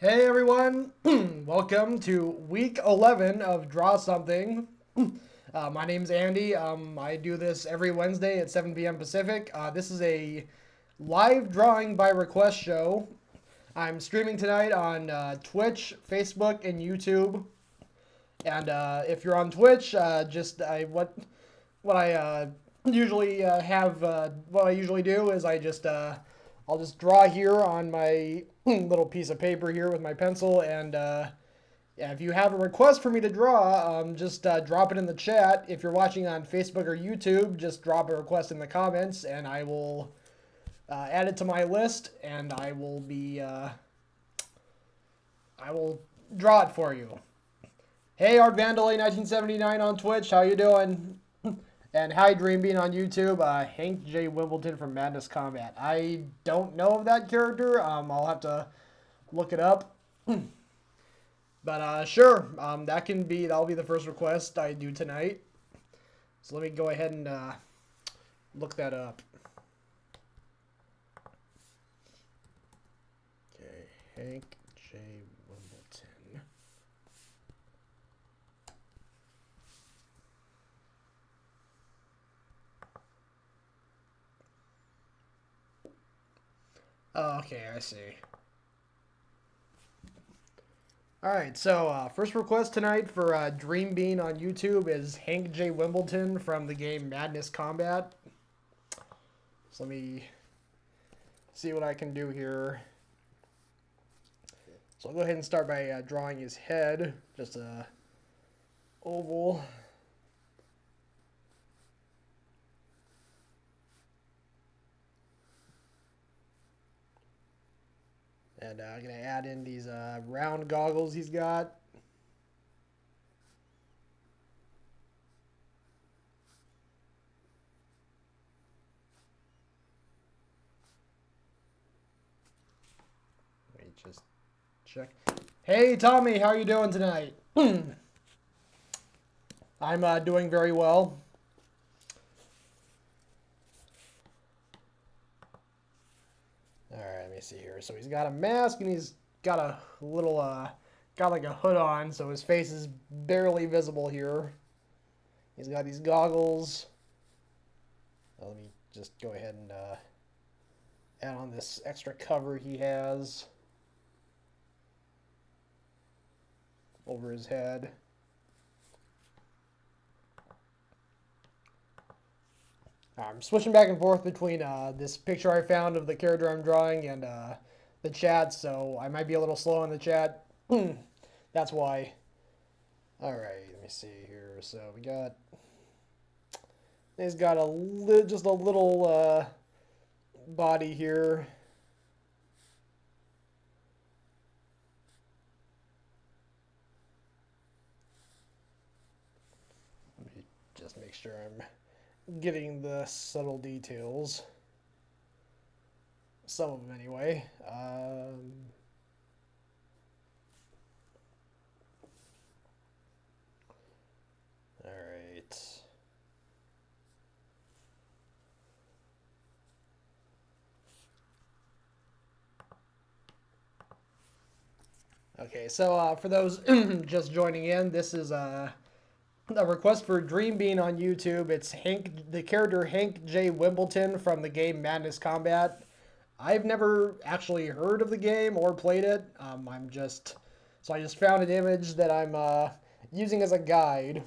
Hey everyone, welcome to week 11 of Draw Something. My name's Andy. I do this every Wednesday at 7 p.m. Pacific. This is a live drawing by request show. I'm streaming tonight on Twitch, Facebook, and YouTube. And if you're on Twitch, what I usually what I usually do is I'll just draw here on my little piece of paper here with my pencil, and yeah, if you have a request for me to draw, just drop it in the chat. If you're watching on Facebook or YouTube, just drop a request in the comments, and I will add it to my list, and I will draw it for you. Hey, Art Vandalay 1979 on Twitch, how you doing? And hi, Dreambean on YouTube. Hank J. Wimbledon from Madness Combat. I don't know of that character. I'll have to look it up. But sure, that'll be the first request I do tonight. So let me go ahead and look that up. Okay, Hank J. Wimbledon. Oh, okay, I see. Alright, so first request tonight for Dream Bean on YouTube is Hank J. Wimbledon from the game Madness Combat. So let me see what I can do here. So I'll go ahead and start by drawing his head, just a oval. And I'm going to add in these round goggles he's got. Let me just check. Hey, Tommy, how are you doing tonight? I'm doing very well. Alright, let me see here. So he's got a mask and he's got a little, got like a hood on, so his face is barely visible here. He's got these goggles. Let me just go ahead and add on this extra cover he has over his head. I'm switching back and forth between this picture I found of the character I'm drawing and the chat, so I might be a little slow in the chat. That's why. Alright, let me see here. So he's got just a little body here. Let me just make sure I'm getting the subtle details. Some of them anyway. All right. Okay, so for those just joining in, this is a request for Dream Bean on YouTube. It's the character Hank J. Wimbledon from the game Madness Combat. I've never actually heard of the game or played it. I just found an image that I'm using as a guide.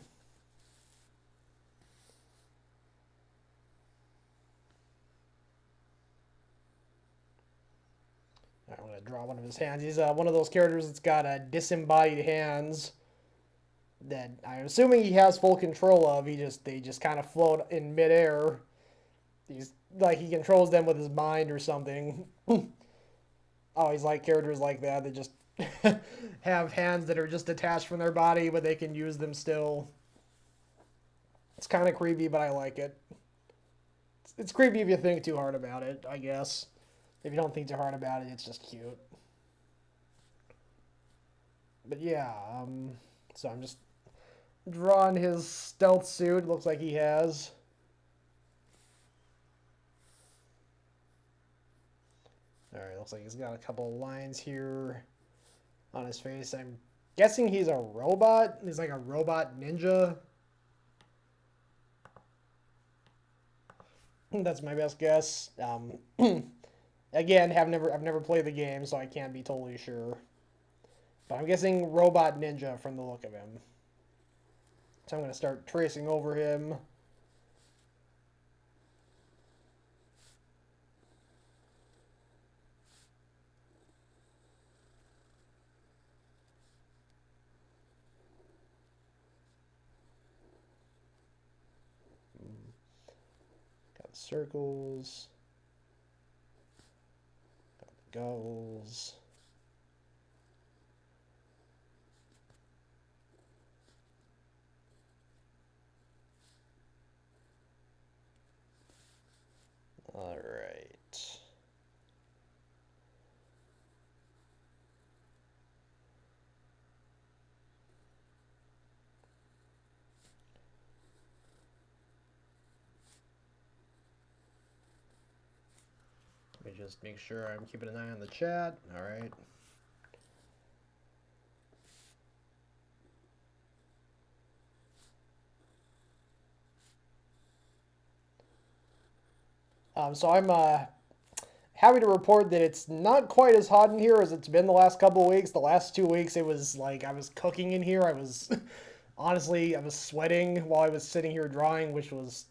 I'm going to draw one of his hands. He's one of those characters that's got disembodied hands that I'm assuming he has full control of. They just kind of float in midair. He's like he controls them with his mind or something. Always like characters like that. They just have hands that are just detached from their body, but they can use them still. It's kind of creepy, but I like it. It's creepy if you think too hard about it, I guess. If you don't think too hard about it, it's just cute. But yeah, so I'm just drawing his stealth suit. Looks like he has. Alright, looks like he's got a couple of lines here. on his face. I'm guessing he's a robot. He's like a robot ninja. That's my best guess. Again, I've never played the game, so I can't be totally sure. But I'm guessing robot ninja from the look of him. So I'm going to start tracing over him. Got the circles. Got the goggles. All right. Let me just make sure I'm keeping an eye on the chat. All right. So I'm happy to report that it's not quite as hot in here as it's been the last couple of weeks. The last 2 weeks, it was like I was cooking in here. I was, honestly, I was sweating while I was sitting here drawing, which was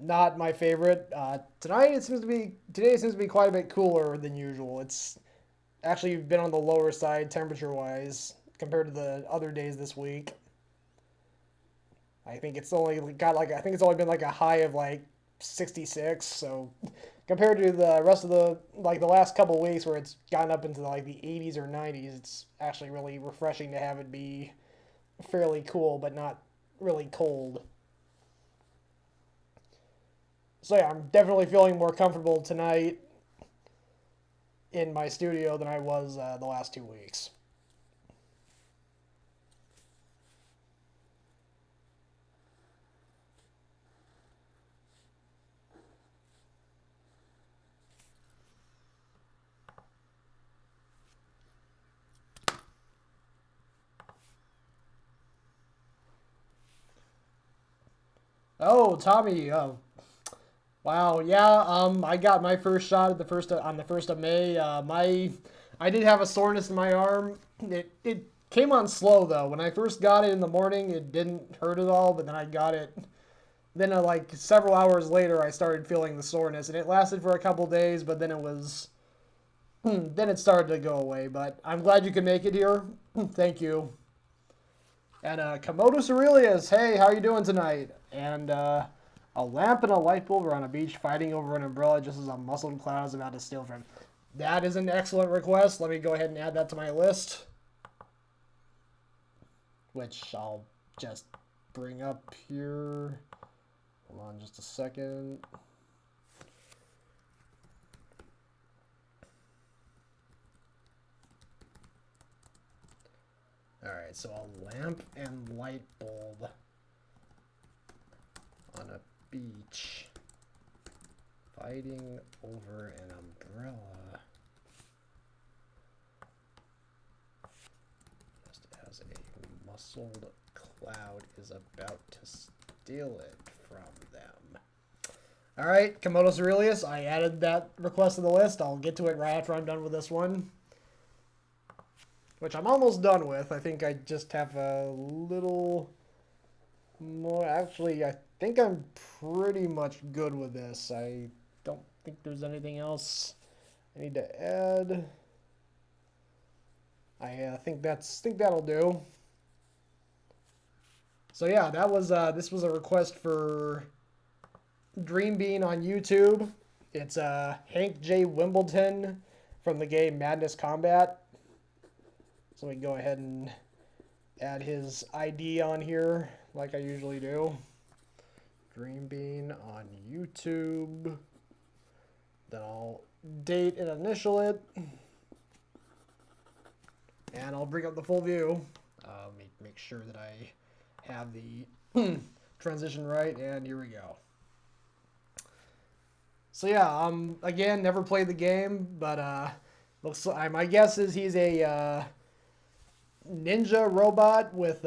not my favorite. Today seems to be quite a bit cooler than usual. It's actually been on the lower side temperature-wise compared to the other days this week. I think it's only been like a high of like 66, so compared to the rest of the last couple of weeks where it's gotten up into like the 80s or 90s, it's actually really refreshing to have it be fairly cool but not really cold. So yeah, I'm definitely feeling more comfortable tonight in my studio than I was the last 2 weeks. Oh, Tommy. Oh, wow. Yeah. I got my first shot at on the 1st of May. I did have a soreness in my arm. It came on slow though. When I first got it in the morning, it didn't hurt at all. But then I got it. Then like several hours later, I started feeling the soreness, and it lasted for a couple days. But then then it started to go away. But I'm glad you could make it here. Thank you. And Komodos Aurelius, hey, how you doing tonight? And a lamp and a light bulb are on a beach fighting over an umbrella just as a muscled cloud is about to steal from him. That is an excellent request. Let me go ahead and add that to my list, which I'll just bring up here. Hold on just a second. Alright, so a lamp and light bulb on a beach fighting over an umbrella just as a muscled cloud is about to steal it from them. Alright, Komodos Aurelius, I added that request to the list. I'll get to it right after I'm done with this one, which I'm almost done with. I think I just have a little more. Actually, I think I'm pretty much good with this. I don't think there's anything else I need to add. I think that'll do. So yeah, that was this was a request for Dream Bean on YouTube. It's Hank J. Wimbledon from the game Madness Combat. So we can go ahead and add his ID on here like I usually do. Dream Bean on YouTube. Then I'll date and initial it. And I'll bring up the full view. Make sure that I have the transition right, and here we go. So yeah, again, never played the game, but Looks like, my guess is he's a ninja robot with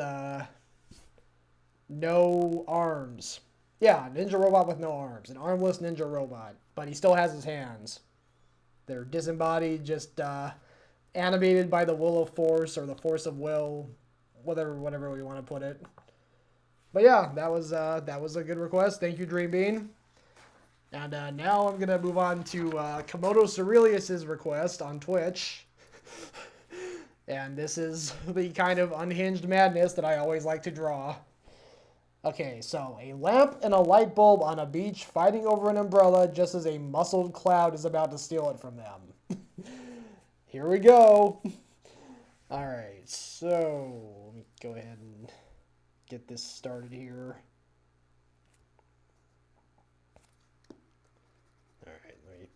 no arms. Yeah, ninja robot with no arms. An armless ninja robot. But he still has his hands. They're disembodied, just animated by the will of force or the force of will. Whatever we want to put it. But yeah, that was a good request. Thank you, Dream Bean. And now I'm going to move on to Komodo Cerelius's request on Twitch. And this is the kind of unhinged madness that I always like to draw. Okay, so a lamp and a light bulb on a beach fighting over an umbrella just as a muscled cloud is about to steal it from them. Here we go. Alright, so let me go ahead and get this started here. Alright, let me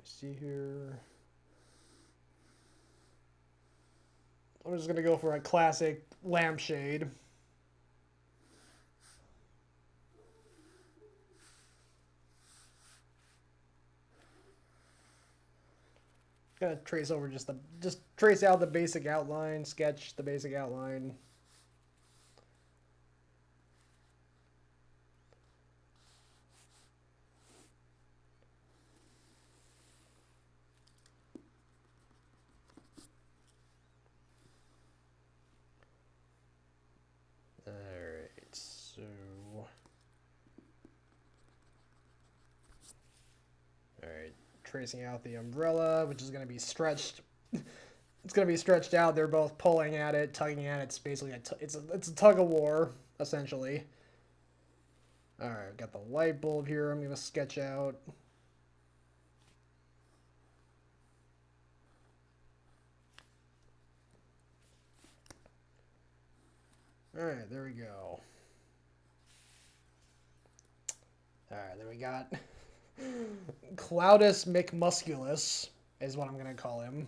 see here. I'm just going to go for a classic lampshade. Gonna trace over just trace out the basic outline, sketch the basic outline. Alright, so alright. Tracing out the umbrella, which is going to be stretched. It's going to be stretched out. They're both pulling at it, tugging at it. It's basically it's a tug of war, essentially. All right, got the light bulb here. I'm going to sketch out. All right, there we go. All right, there we got Cloudus McMusculus is what I'm going to call him.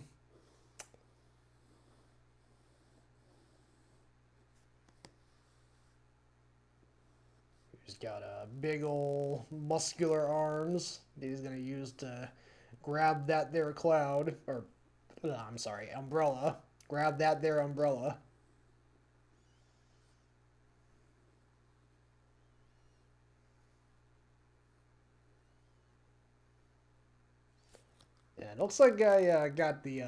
He's got big ol' muscular arms that he's going to use to grab that there cloud. Or, I'm sorry, umbrella. Grab that there umbrella. Yeah, it looks like I got the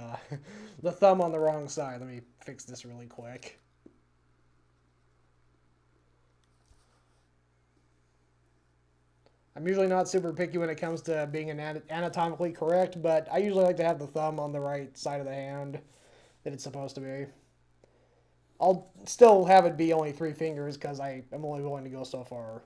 the thumb on the wrong side. Let me fix this really quick. I'm usually not super picky when it comes to being anatomically correct, but I usually like to have the thumb on the right side of the hand that it's supposed to be. I'll still have it be only 3 fingers because I'm only willing to go so far.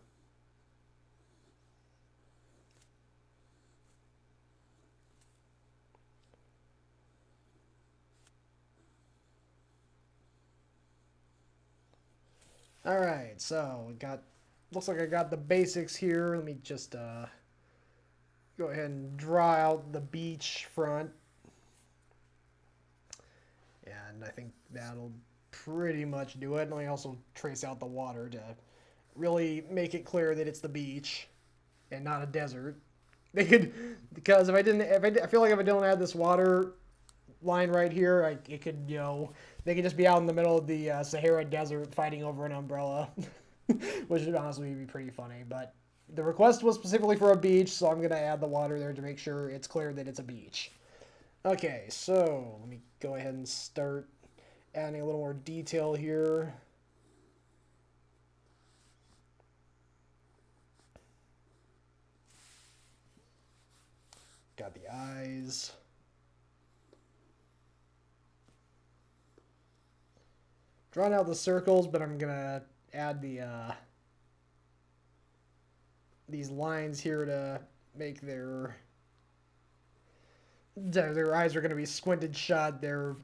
All right, so we got, looks like I got the basics here. Let me just go ahead and draw out the beach front. And I think that'll pretty much do it. Let me also trace out the water to really make it clear that it's the beach and not a desert. They could, because I feel like if I don't add this water line right here, it could, you know, they could just be out in the middle of the Sahara Desert fighting over an umbrella, which would honestly be pretty funny. But the request was specifically for a beach, so I'm going to add the water there to make sure it's clear that it's a beach. Okay, so let me go ahead and start adding a little more detail here. Got the eyes. Drawn out the circles, but I'm gonna add the these lines here to make their eyes are gonna be squinted shut. They're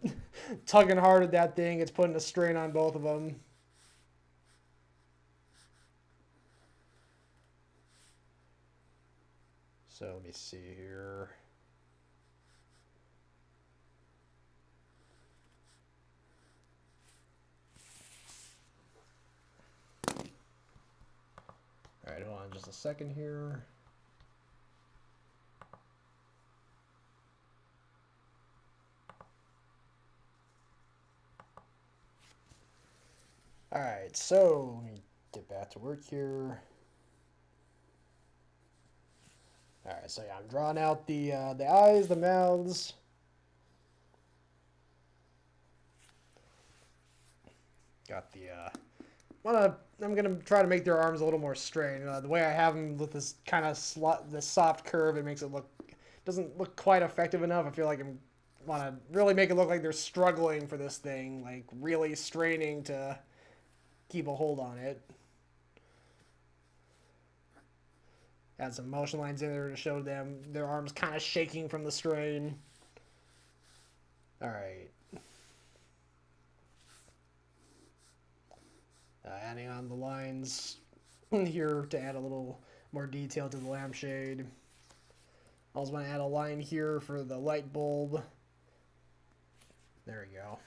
tugging hard at that thing. It's putting a strain on both of them. So let me see here. All right, hold on just a second here. Alright, so let me get back to work here. Alright, so yeah, I'm drawing out the eyes, the mouths. Got the I'm gonna try to make their arms a little more straight. The way I have them with this kind of this soft curve, it makes it doesn't look quite effective enough. I feel like I'm want to really make it look like they're struggling for this thing, like really straining to keep a hold on it. Add some motion lines in there to show them their arms kind of shaking from the strain. All right. Adding on the lines here to add a little more detail to the lampshade. I also want to add a line here for the light bulb. There we go.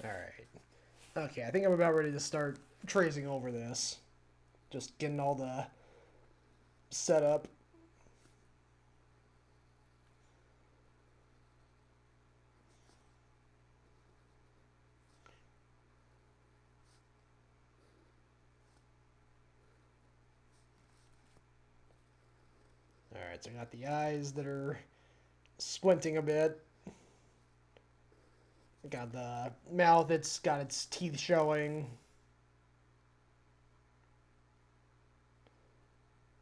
All right. Okay, I think I'm about ready to start tracing over this. Just getting all the setup. Alright, so I got the eyes that are squinting a bit. Got the mouth, it's got its teeth showing.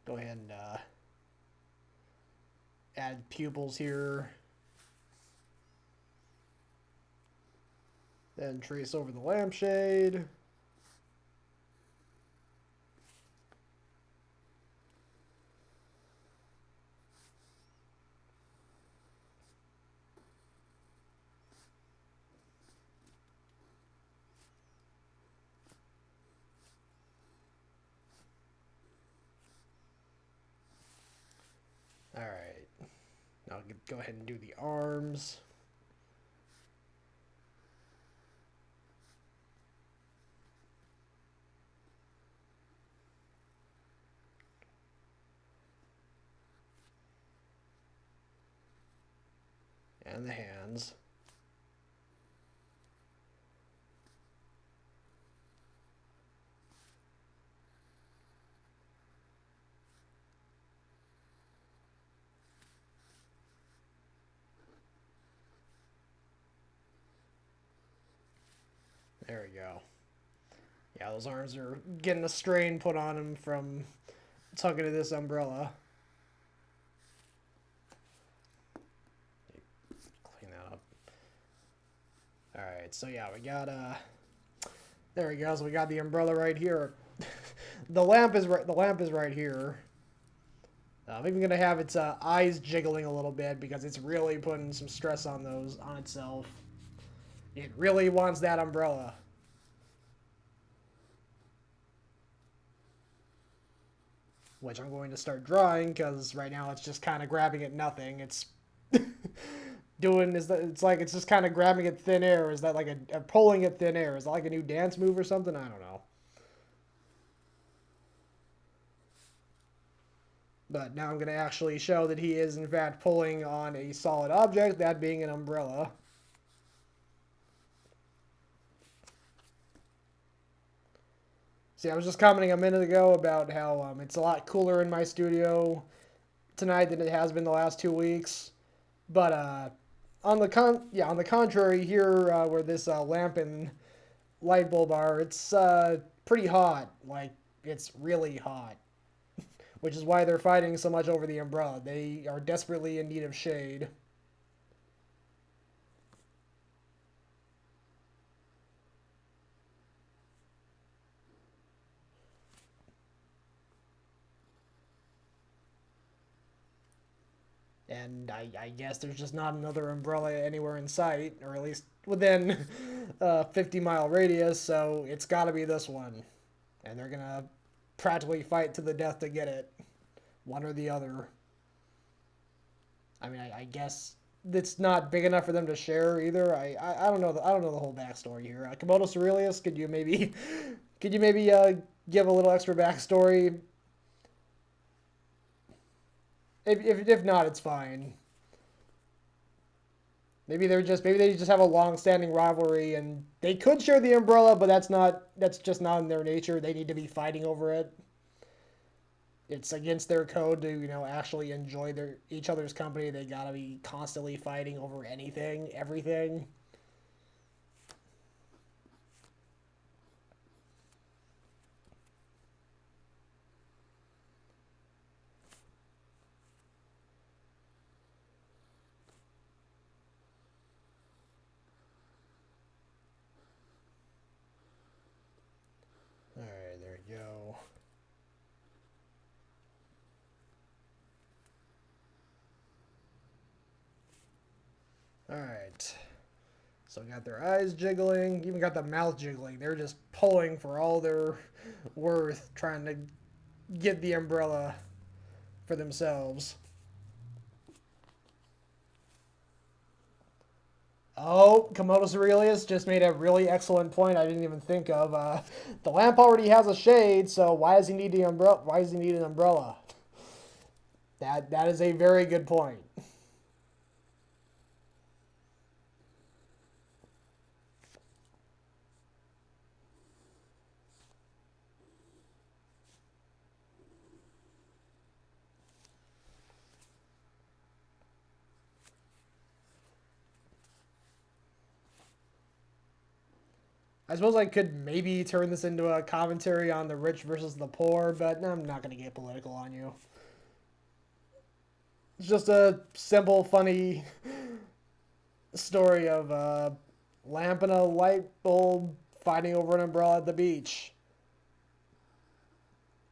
Go ahead and add pupils here. Then trace over the lampshade. Alright, now I'll go ahead and do the arms. And the hands. There we go. Yeah, those arms are getting a strain put on them from tugging to this umbrella. Clean that up. Alright, so yeah, we got there we go. So we got the umbrella right here. The lamp is right here. I'm even gonna have its eyes jiggling a little bit because it's really putting some stress on itself. It really wants that umbrella. Which I'm going to start drawing because right now it's just kind of grabbing at nothing. It's it's like it's just kind of grabbing at thin air. Is that like a pulling at thin air? Is that like a new dance move or something? I don't know. But now I'm going to actually show that he is in fact pulling on a solid object, that being an umbrella. See, I was just commenting a minute ago about how it's a lot cooler in my studio tonight than it has been the last 2 weeks. But on the contrary, here where this lamp and light bulb are, it's pretty hot. Like, it's really hot. Which is why they're fighting so much over the umbrella. They are desperately in need of shade. And I guess there's just not another umbrella anywhere in sight, or at least within a 50-mile radius, so it's got to be this one. And they're going to practically fight to the death to get it. One or the other. I mean, I guess it's not big enough for them to share either. I don't know. I don't know the whole backstory here. Komodo Cerulus, could you maybe Could you maybe give a little extra backstory? If not, it's fine. Maybe they just have a long-standing rivalry, and they could share the umbrella, but that's just not in their nature. They need to be fighting over it. It's against their code to actually enjoy each other's company. They gotta be constantly fighting over anything, everything. All right, there we go. All right. So got their eyes jiggling, even got the mouth jiggling. They're just pulling for all their worth, trying to get the umbrella for themselves. Oh, Komodos Aurelius just made a really excellent point I didn't even think of. The lamp already has a shade, so why does he need the umbrella? Why does he need an umbrella? That is a very good point. I suppose I could maybe turn this into a commentary on the rich versus the poor, but I'm not going to get political on you. It's just a simple, funny story of a lamp and a light bulb fighting over an umbrella at the beach.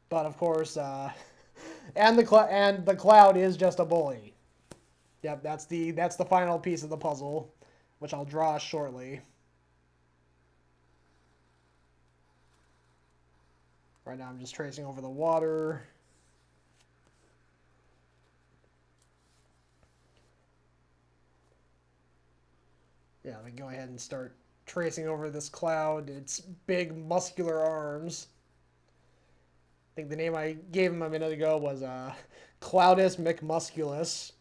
But of course, and the cloud is just a bully. Yep, that's the final piece of the puzzle, which I'll draw shortly. Right now I'm just tracing over the water. Yeah, let me go ahead and start tracing over this cloud. Its big muscular arms. I think the name I gave him a minute ago was Cloudus McMusculus.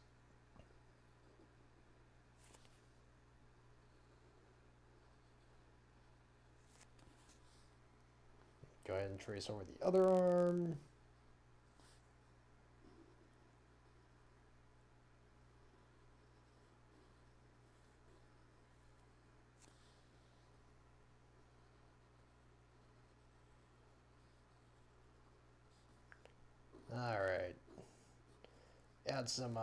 Go ahead and trace over the other arm. Alright. Add some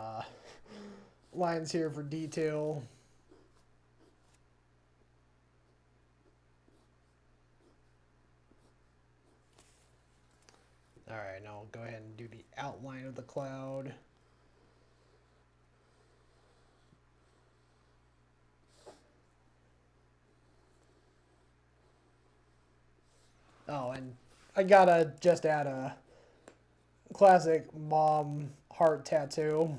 lines here for detail. Alright, now I'll go ahead and do the outline of the cloud. Oh, and I gotta just add a classic mom heart tattoo.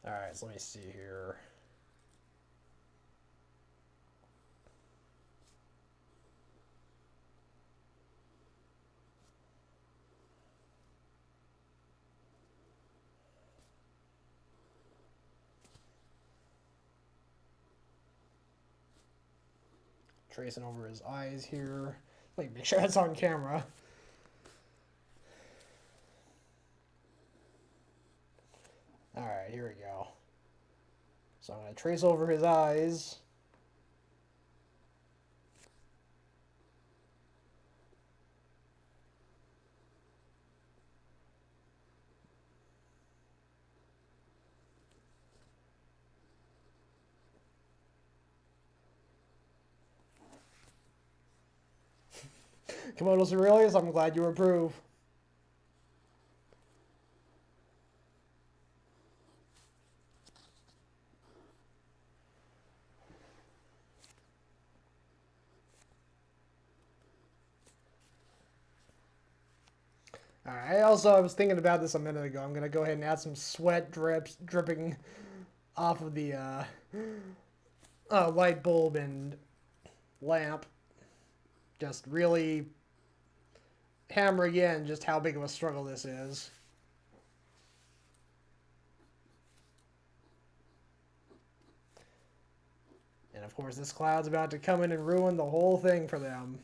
Alright, so let me see here. Tracing over his eyes here. Like, make sure that's on camera. Alright, here we go. So I'm going to trace over his eyes. Komodos Aurelius, I'm glad you approve. Alright, I was thinking about this a minute ago. I'm going to go ahead and add some sweat dripping off of the light bulb and lamp. Just really hammer again just how big of a struggle this is. And of course this cloud's about to come in and ruin the whole thing for them.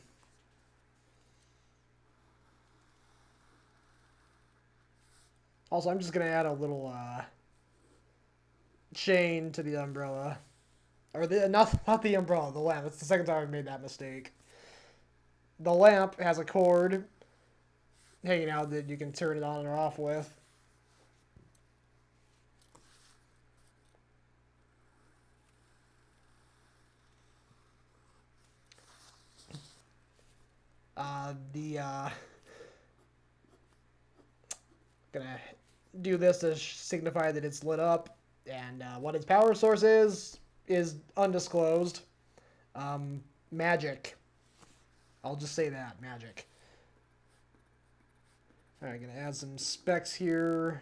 Also, I'm just going to add a little chain to the umbrella. Or not the umbrella, the lamp. It's the second time I've made that mistake. The lamp has a cord hanging out that you can turn it on or off with. Gonna do this to signify that it's lit up, and what its power source is undisclosed. Magic. I'll just say that, magic. Alright, gonna add some specks here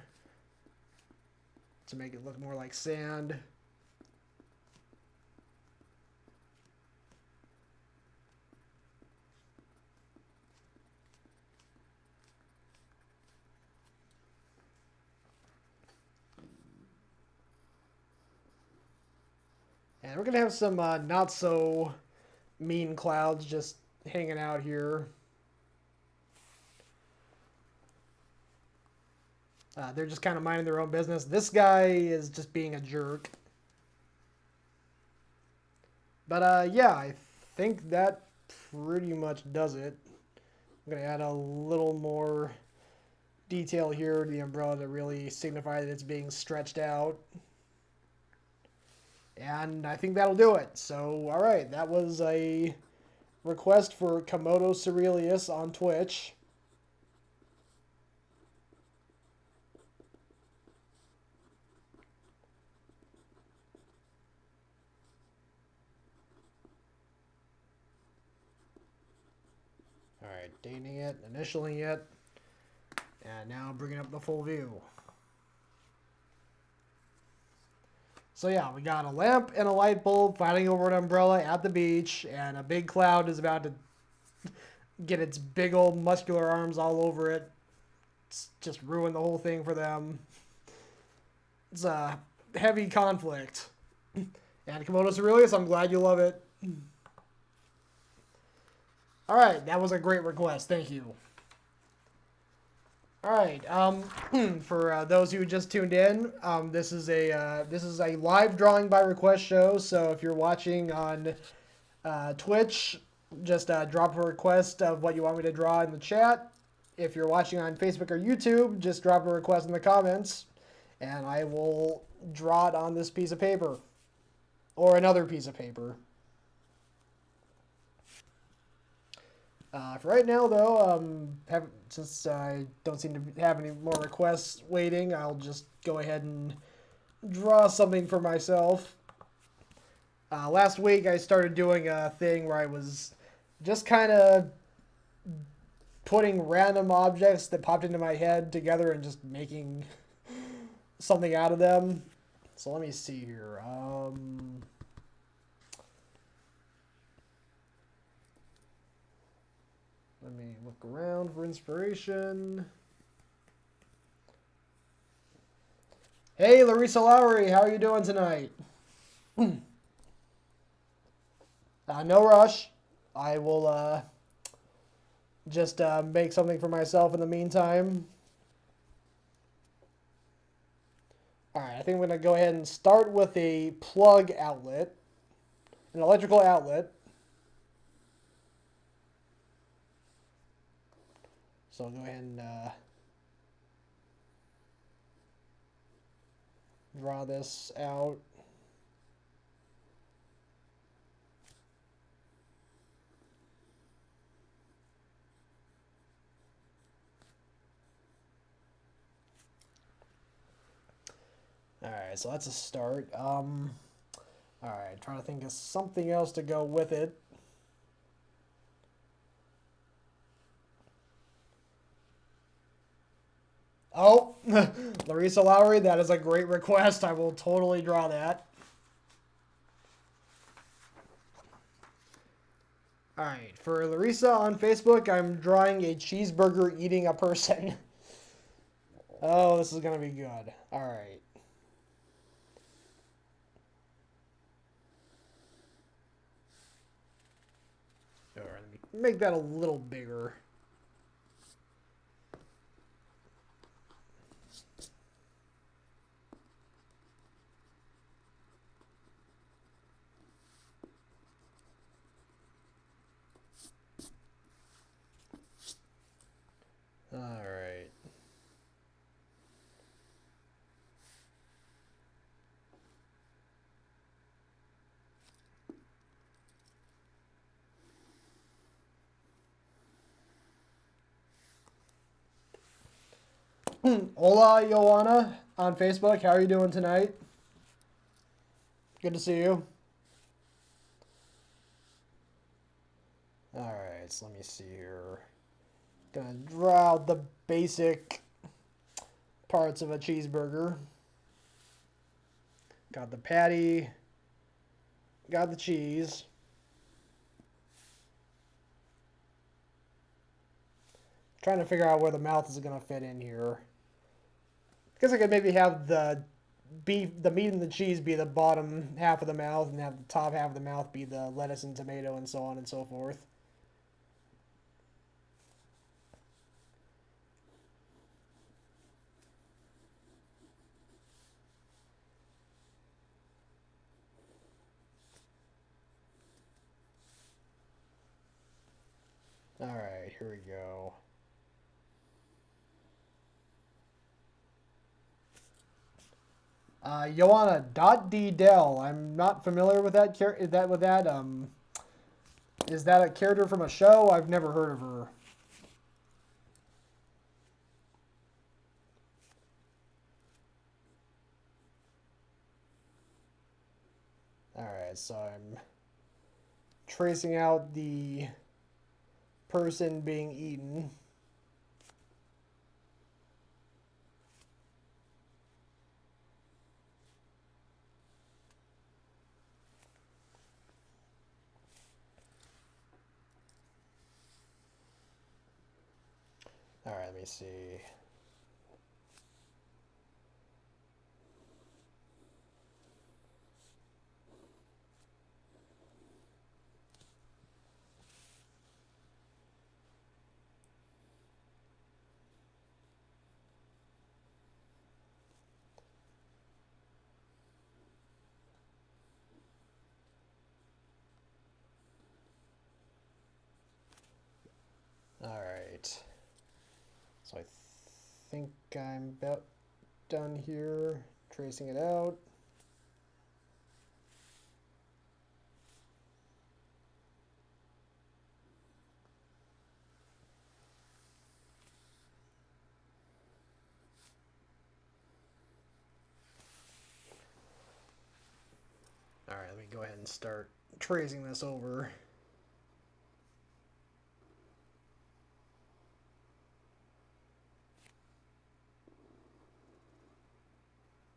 to make it look more like sand. And we're going to have some not so mean clouds just hanging out here. They're just kind of minding their own business. This guy is just being a jerk. But yeah, I think that pretty much does it. I'm going to add a little more detail here to the umbrella to really signify that it's being stretched out. And I think that'll do it. So, alright, that was a request for Komodo Cerealius on Twitch. Alright, dating it, initialing it, and now bringing up the full view. So yeah, we got a lamp and a light bulb fighting over an umbrella at the beach, and a big cloud is about to get its big old muscular arms all over it. It's just ruin the whole thing for them. It's a heavy conflict. And Komodo Cerealius, I'm glad you love it. Alright, that was a great request. Thank you. Alright, for those who just tuned in, this is a live drawing by request show, so if you're watching on Twitch, just drop a request of what you want me to draw in the chat. If you're watching on Facebook or YouTube, just drop a request in the comments, and I will draw it on this piece of paper, or another piece of paper. For right now, though, since I don't seem to have any more requests waiting, I'll just go ahead and draw something for myself. Last week, I started doing a thing where I was just kind of putting random objects that popped into my head together and just making something out of them. So let me see here. Let me look around for inspiration. Hey, Larissa Lowry, how are you doing tonight? No rush. I will just make something for myself in the meantime. Alright, I think I'm going to go ahead and start with a plug outlet, an electrical outlet. So I'll go ahead and draw this out. Alright, so that's a start. Alright, trying to think of something else to go with it. Oh, Larissa Larissa Lowry, that is a great request. I will totally draw that. Alright, for Larissa on Facebook, I'm drawing a cheeseburger eating a person. Oh, this is going to be good. Alright. Alright, let me make that a little bigger. Alright. Hola, Joanna on Facebook. How are you doing tonight? Good to see you. Alright, so let me see here. Gonna draw out the basic parts of a cheeseburger. Got the patty. Got the cheese. Trying to figure out where the mouth is gonna fit in here. I guess I could maybe have the meat and the cheese be the bottom half of the mouth and have the top half of the mouth be the lettuce and tomato and so on and so forth. Alright, here we go. Joanna .D Dell. I'm not familiar with that. Is that a character from a show? I've never heard of her. Alright, so I'm tracing out the person being eaten. Alright, let me see. Alright. So I think I'm about done here, tracing it out. Alright, let me go ahead and start tracing this over.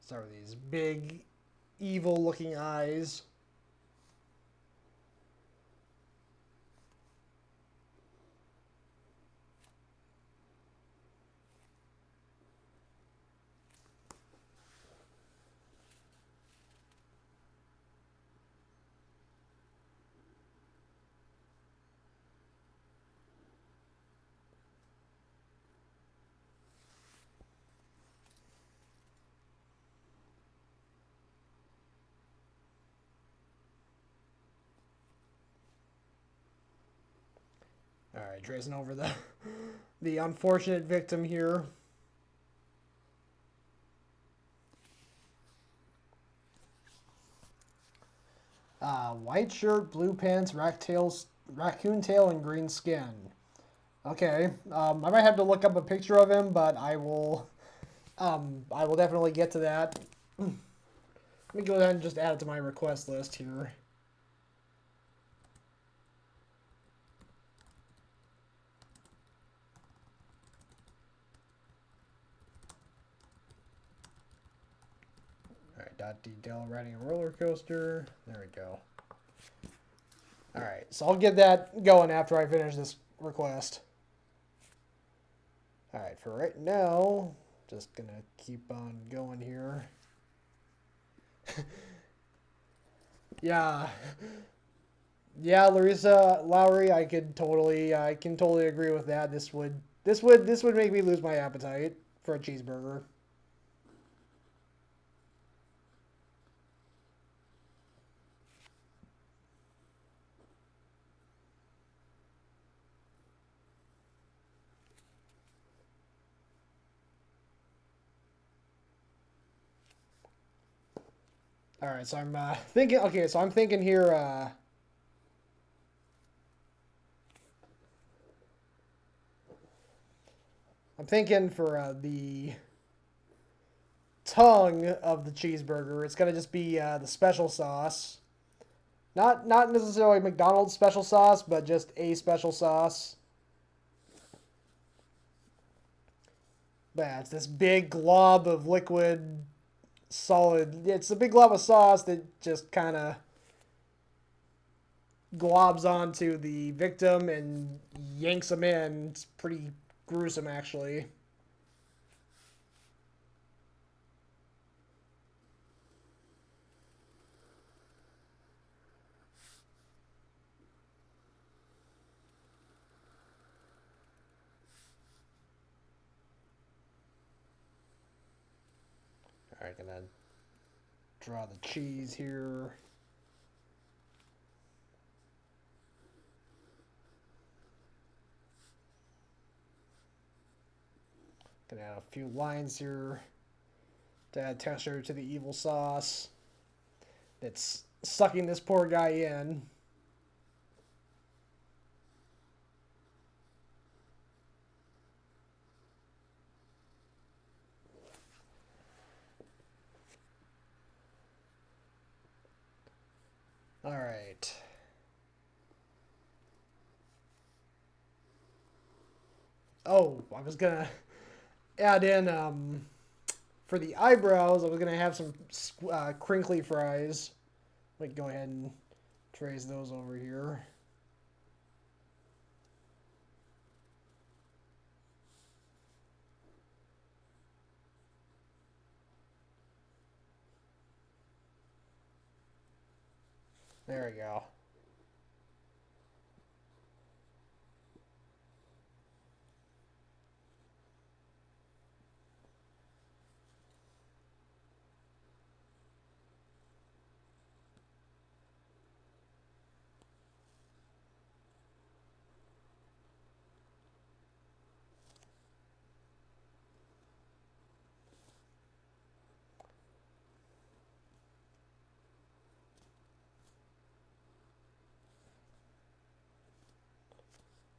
Start with these big, evil-looking eyes. Alright, tracing over the unfortunate victim here. White shirt, blue pants, raccoon tail, and green skin. Okay, I might have to look up a picture of him, but I will definitely get to that. Let me go ahead and just add it to my request list here. Alright, dot detail, riding a roller coaster. There we go. Alright, so I'll get that going after I finish this request. Alright, for right now, just gonna keep on going here. Yeah. Yeah, Larissa Lowry, I can totally agree with that. This would make me lose my appetite for a cheeseburger. All right, so I'm thinking. Okay, so I'm thinking here. I'm thinking for the tongue of the cheeseburger, it's gonna just be the special sauce. Not necessarily McDonald's special sauce, but just a special sauce. But yeah, it's this big glob of liquid, solid. It's a big glob of sauce that just kind of globs onto the victim and yanks them in. It's pretty gruesome, actually. All right, gonna draw the cheese here. Gonna add a few lines here to add texture to the evil sauce that's sucking this poor guy in. All right. Oh, I was gonna add in for the eyebrows. I was gonna have some crinkly fries. Like, go ahead and trace those over here. There we go.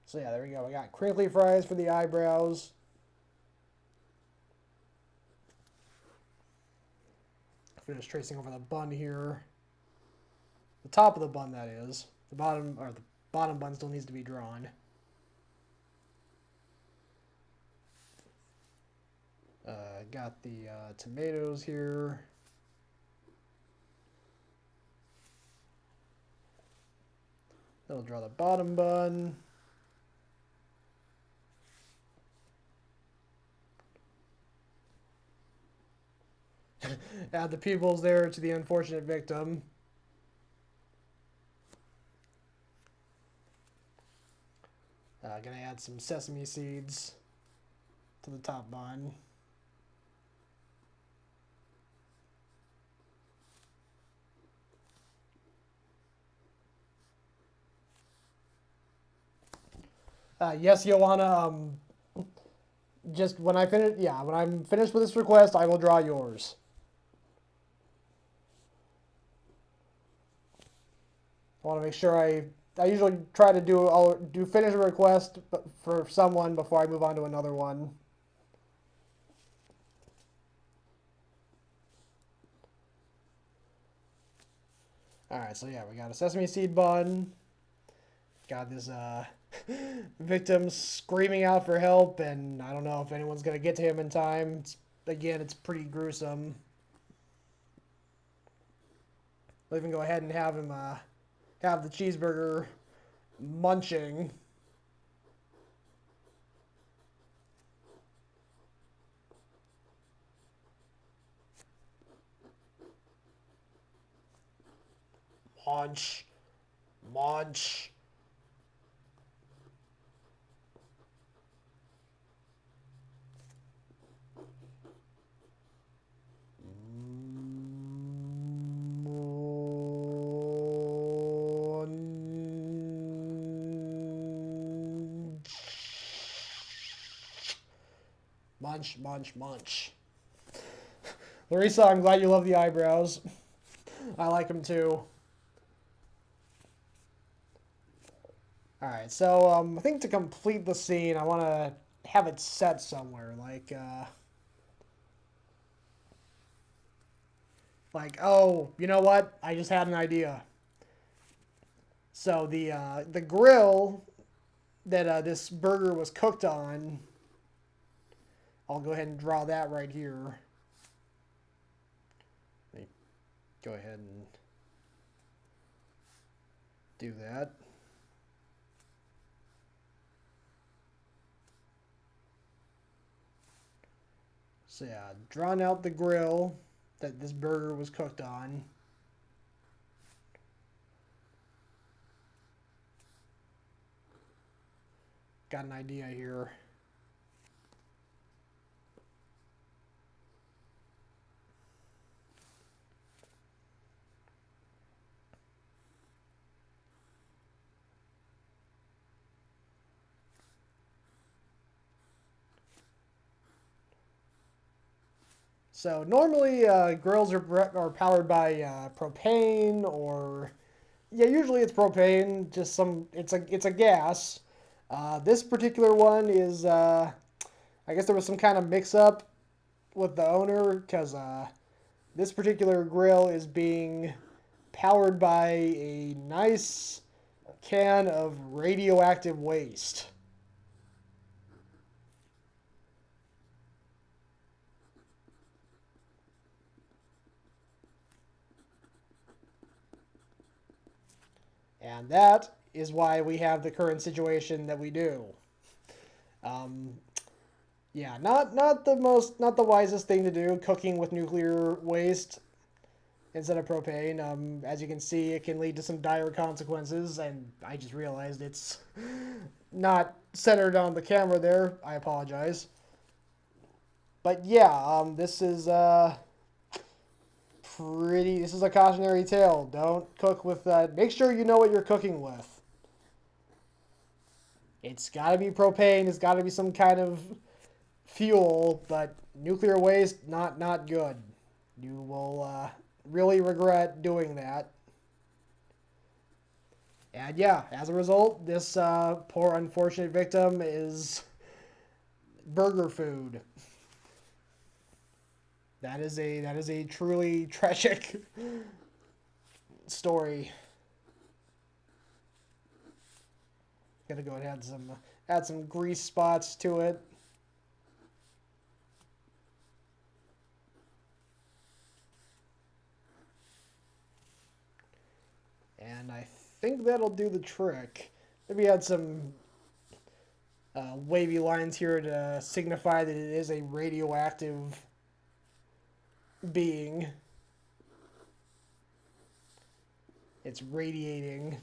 So yeah, there we go. We got crinkly fries for the eyebrows. Finish tracing over the bun here. The top of the bun, that is. The bottom bun still needs to be drawn. Got the tomatoes here. Then we'll draw the bottom bun. Add the pupils there to the unfortunate victim. Gonna add some sesame seeds to the top bun. Yes, Joanna. Just when when I'm finished with this request, I will draw yours. I want to make sure I usually try to do finish a request for someone before I move on to another one. All right, so yeah, we got a sesame seed bun. Got this victim screaming out for help, and I don't know if anyone's gonna get to him in time. Again, it's pretty gruesome. We'll even go ahead and have him have the cheeseburger munching. Munch. Munch. Munch, munch, munch. Larissa, I'm glad you love the eyebrows. I like them too. Alright, so I think to complete the scene, I want to have it set somewhere. Oh, you know what? I just had an idea. So the grill that this burger was cooked on, I'll go ahead and draw that right here. Let me go ahead and do that. So yeah, drawn out the grill that this burger was cooked on. Got an idea here. So normally grills are powered by propane, or yeah, usually it's propane. Just it's a gas. This particular one is I guess there was some kind of mix-up with the owner, because this particular grill is being powered by a nice can of radioactive waste. And that is why we have the current situation that we do. Yeah, not the wisest thing to do, cooking with nuclear waste instead of propane. As you can see, it can lead to some dire consequences, and I just realized it's not centered on the camera there. I apologize. But yeah, this is this is a cautionary tale. Don't cook with make sure you know what you're cooking with. It's got to be propane. It's got to be some kind of fuel, but nuclear waste, not good. You will really regret doing that. And yeah, as a result, this poor unfortunate victim is burger food. That is a truly tragic story. Gotta go ahead and add some grease spots to it. And I think that'll do the trick. Maybe add some wavy lines here to signify that it is a radioactive being. It's radiating.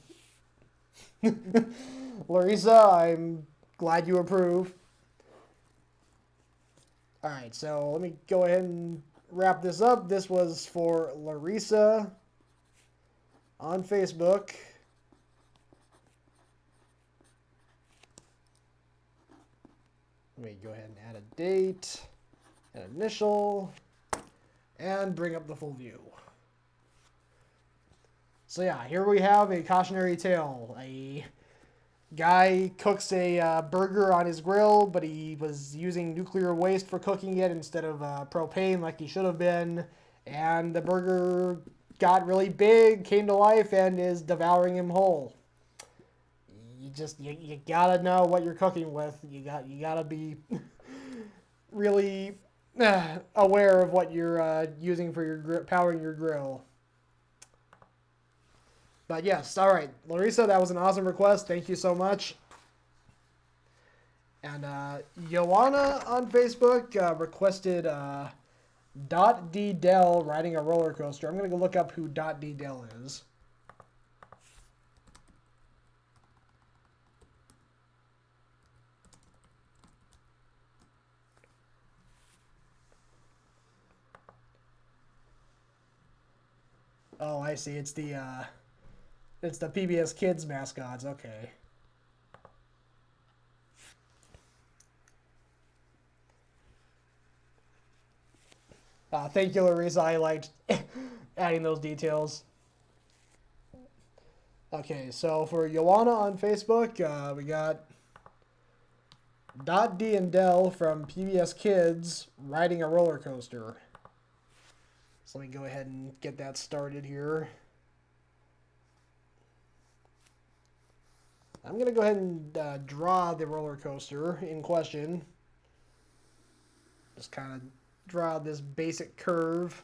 Larissa, I'm glad you approve. Alright, so let me go ahead and wrap this up. This was for Larissa on Facebook. Let me go ahead and add a date, an initial, and bring up the full view. So yeah, here we have a cautionary tale. A guy cooks a burger on his grill, but he was using nuclear waste for cooking it instead of propane like he should have been. And the burger got really big, came to life, and is devouring him whole. You gotta know what you're cooking with. You gotta be really aware of what you're using for your powering your grill. But yes, all right, Larissa, that was an awesome request. Thank you so much. And Joanna on Facebook requested Dot D Dell riding a roller coaster. I'm gonna go look up who Dot D Dell is. Oh, I see. It's the PBS Kids mascots. Okay. Thank you, Larissa. I liked adding those details. Okay, so for Joanna on Facebook, we got Dot D and Dell from PBS Kids riding a roller coaster. So let me go ahead and get that started here. I'm going to go ahead and draw the roller coaster in question. Just kind of draw this basic curve.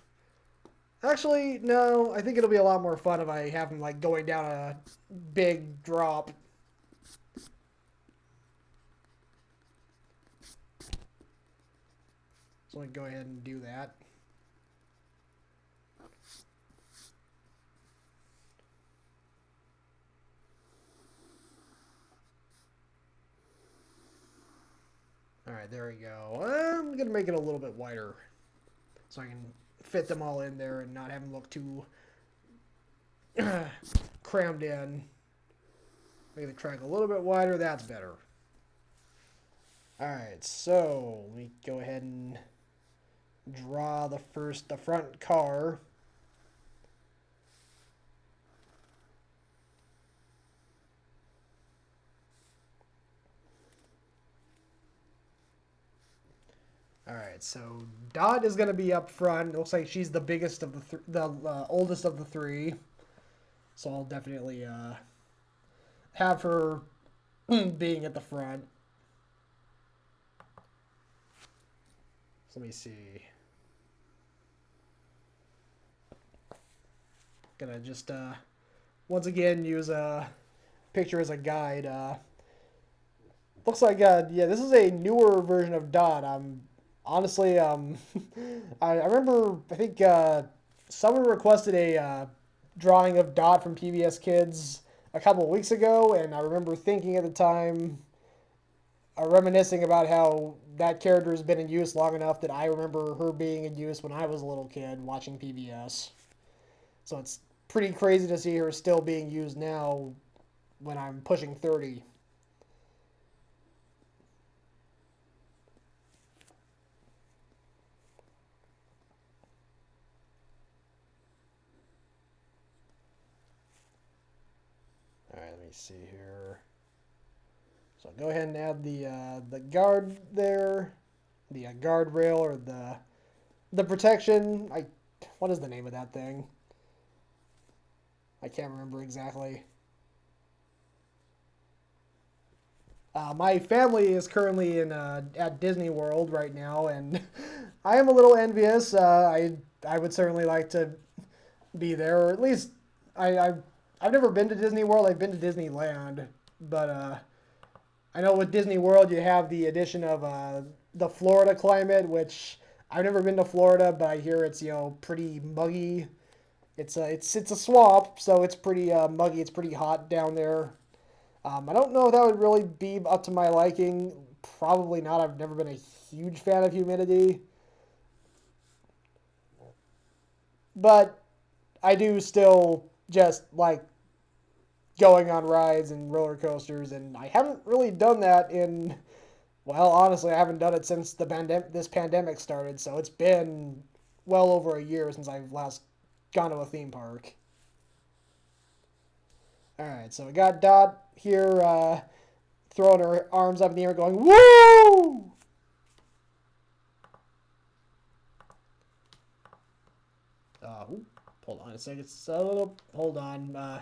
Actually, no, I think it'll be a lot more fun if I have him like going down a big drop. So let me go ahead and do that. Alright, there we go. I'm going to make it a little bit wider so I can fit them all in there and not have them look too crammed in. Make the track a little bit wider. That's better. Alright, so let me go ahead and draw the front car. Alright, so Dot is going to be up front. It looks like she's the biggest of the oldest of the three. So I'll definitely have her being at the front. So let me see. Gonna just once again use a picture as a guide. Looks like yeah, this is a newer version of Dot. Honestly, I remember, I think someone requested a drawing of Dot from PBS Kids a couple of weeks ago, and I remember thinking at the time, reminiscing about how that character has been in use long enough that I remember her being in use when I was a little kid watching PBS. So it's pretty crazy to see her still being used now when I'm pushing 30. Alright, let me see here. So I'll go ahead and add the guard there, the guardrail or the protection. What is the name of that thing? I can't remember exactly. My family is currently at Disney World right now, and I am a little envious. I would certainly like to be there, or at least I've never been to Disney World. I've been to Disneyland, but I know with Disney World you have the addition of the Florida climate, which I've never been to Florida, but I hear it's pretty muggy. It's a swamp, so it's pretty muggy. It's pretty hot down there. I don't know if that would really be up to my liking. Probably not. I've never been a huge fan of humidity. But I do still just like going on rides and roller coasters, and I haven't really done that well, honestly, I haven't done it since this pandemic started, so it's been well over a year since I've last gone to a theme park. Alright, so we got Dot here throwing her arms up in the air going, woo! Hold on a second. So, hold on.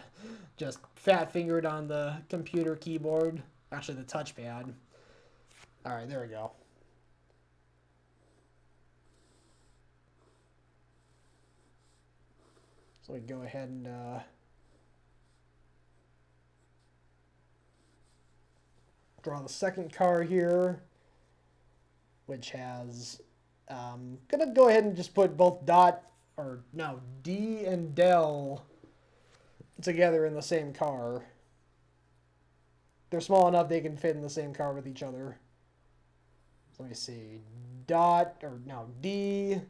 Just fat fingered on the computer keyboard. Actually, the touchpad. Alright, there we go. So we go ahead and draw the second car here, which has, gonna go ahead and just put both D and Del together in the same car. They're small enough they can fit in the same car with each other. So let me see. D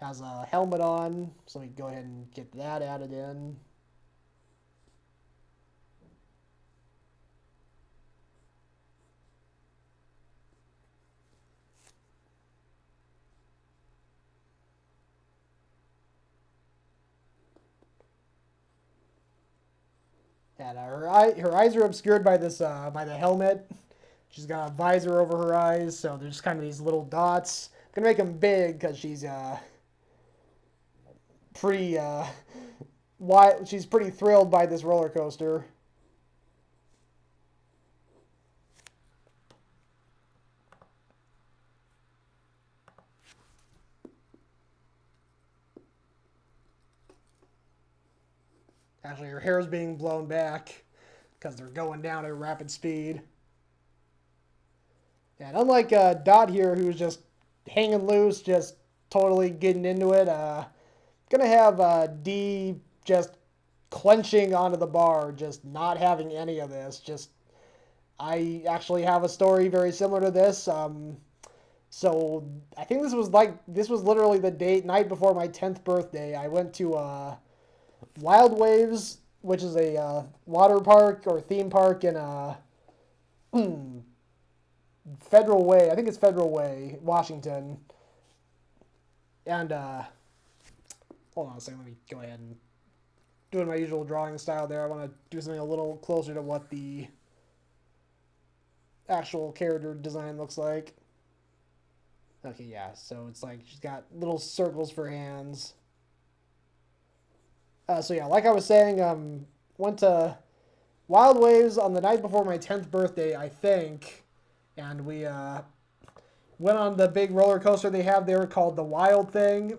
has a helmet on, so we go ahead and get that added in. And her eyes are obscured by this by the helmet. She's got a visor over her eyes, so there's just kind of these little dots. I'm gonna make them big because she's pretty she's pretty thrilled by this roller coaster. Actually, her hair's being blown back because they're going down at a rapid speed. And unlike Dot here, who's just hanging loose, just totally getting into it, gonna have D just clenching onto the bar, just not having any of this. I actually have a story very similar to this. So I think this was literally the night before my 10th birthday. I went to Wild Waves, which is a water park or theme park in Federal Way. I think it's Federal Way, Washington. And hold on a second. Let me go ahead and doing my usual drawing style there. I want to do something a little closer to what the actual character design looks like. Okay, yeah. So it's like she's got little circles for hands. So yeah, like I was saying, went to Wild Waves on the night before my 10th birthday, I think, and we went on the big roller coaster they have there called the Wild Thing,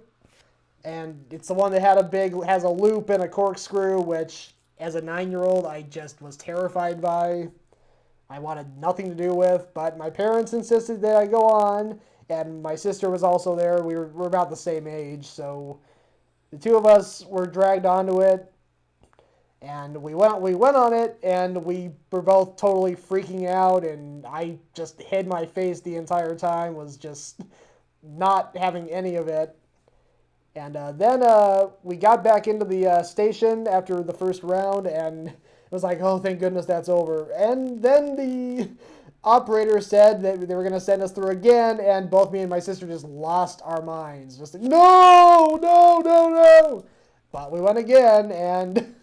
and it's the one that has a loop and a corkscrew, which as a 9-year-old I just was terrified by. I wanted nothing to do with, but my parents insisted that I go on, and my sister was also there. We're about the same age, so the two of us were dragged onto it, and we went on it, and we were both totally freaking out, and I just hid my face the entire time, was just not having any of it. And then we got back into the station after the first round, and it was like, oh, thank goodness that's over. And then the operator said that they were going to send us through again, and both me and my sister just lost our minds. Just like, no, no, no, no. But we went again, and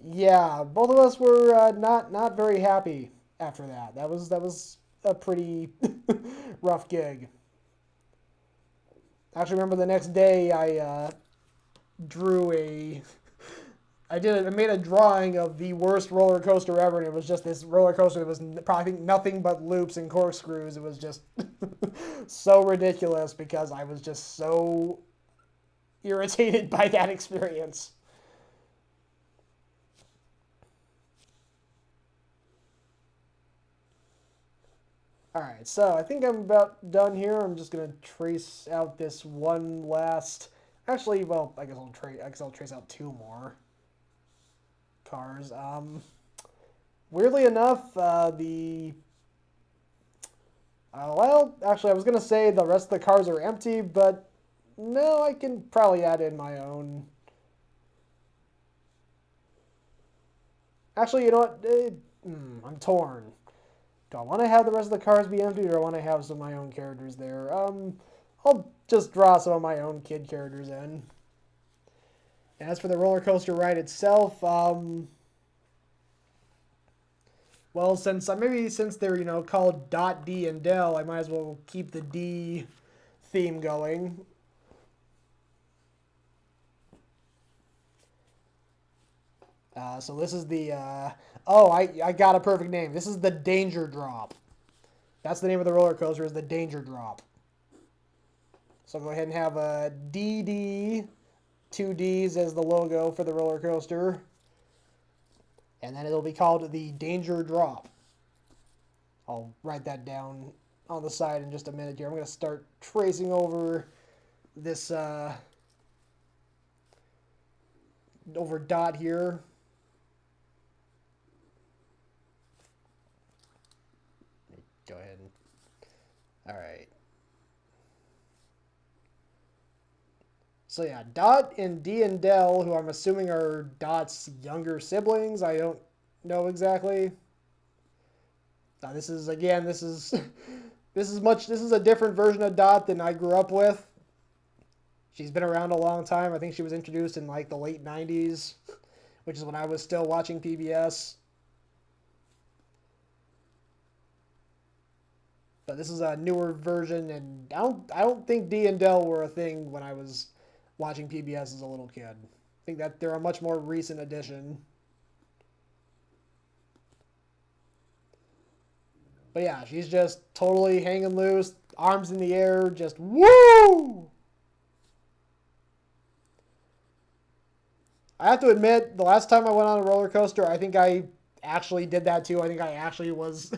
yeah, both of us were not very happy after that. That was a pretty rough gig. I actually remember the next day I made a drawing of the worst roller coaster ever, and it was just this roller coaster that was probably nothing but loops and corkscrews. It was just so ridiculous because I was just so irritated by that experience. Alright, so I think I'm about done here. I'm just going to trace out this one last... Actually, well, I guess I'll trace out two more cars. Weirdly enough, well, actually, I was going to say the rest of the cars are empty, but no, I can probably add in my own. Actually, you know what? I'm torn. Do I want to have the rest of the cars be empty, or do I want to have some of my own characters there? I'll just draw some of my own kid characters in. And as for the roller coaster ride itself, well, since they're called Dot, D, and Del, I might as well keep the D theme going. So this is the I got a perfect name. This is the Danger Drop. That's the name of the roller coaster, is the Danger Drop. So go ahead and have a DD, 2 Ds as the logo for the roller coaster. And then it'll be called the Danger Drop. I'll write that down on the side in just a minute here. I'm going to start tracing over this over dot here. Go ahead and, all right. So yeah, Dot and Dee and Dell, who I'm assuming are Dot's younger siblings. I don't know exactly. Now this is again, this is this is a different version of Dot than I grew up with. She's been around a long time. I think she was introduced in like the late 90s, which is when I was still watching PBS. But this is a newer version, and I don't think Dee and Dell were a thing when I was watching PBS as a little kid. I think that they're a much more recent addition. But yeah, she's just totally hanging loose, arms in the air, just woo! I have to admit, the last time I went on a roller coaster, I think I actually did that too. I think I actually was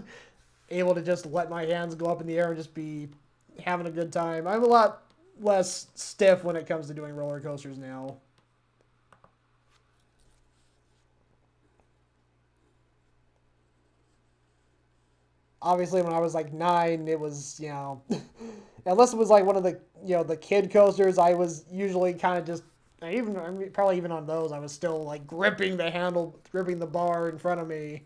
able to just let my hands go up in the air and just be having a good time. I'm a lot less stiff when it comes to doing roller coasters now. Obviously, when I was like 9, it was, you know, unless it was like one of the, you know, the kid coasters, I was usually kind of just, I mean, probably even on those, I was still like gripping the handle, gripping the bar in front of me.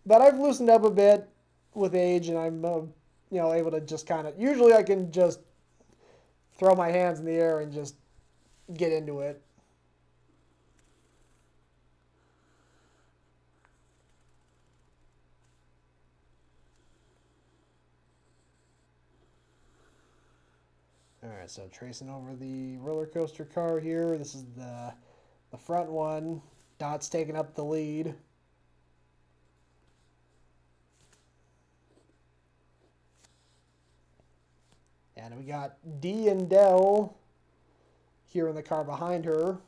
But I've loosened up a bit with age, and I'm, you know, able to just kind of, usually I can just throw my hands in the air and just get into it. Alright, so tracing over the roller coaster car here. This is the front one. Dot's taking up the lead. And we got Dee and Dell here in the car behind her.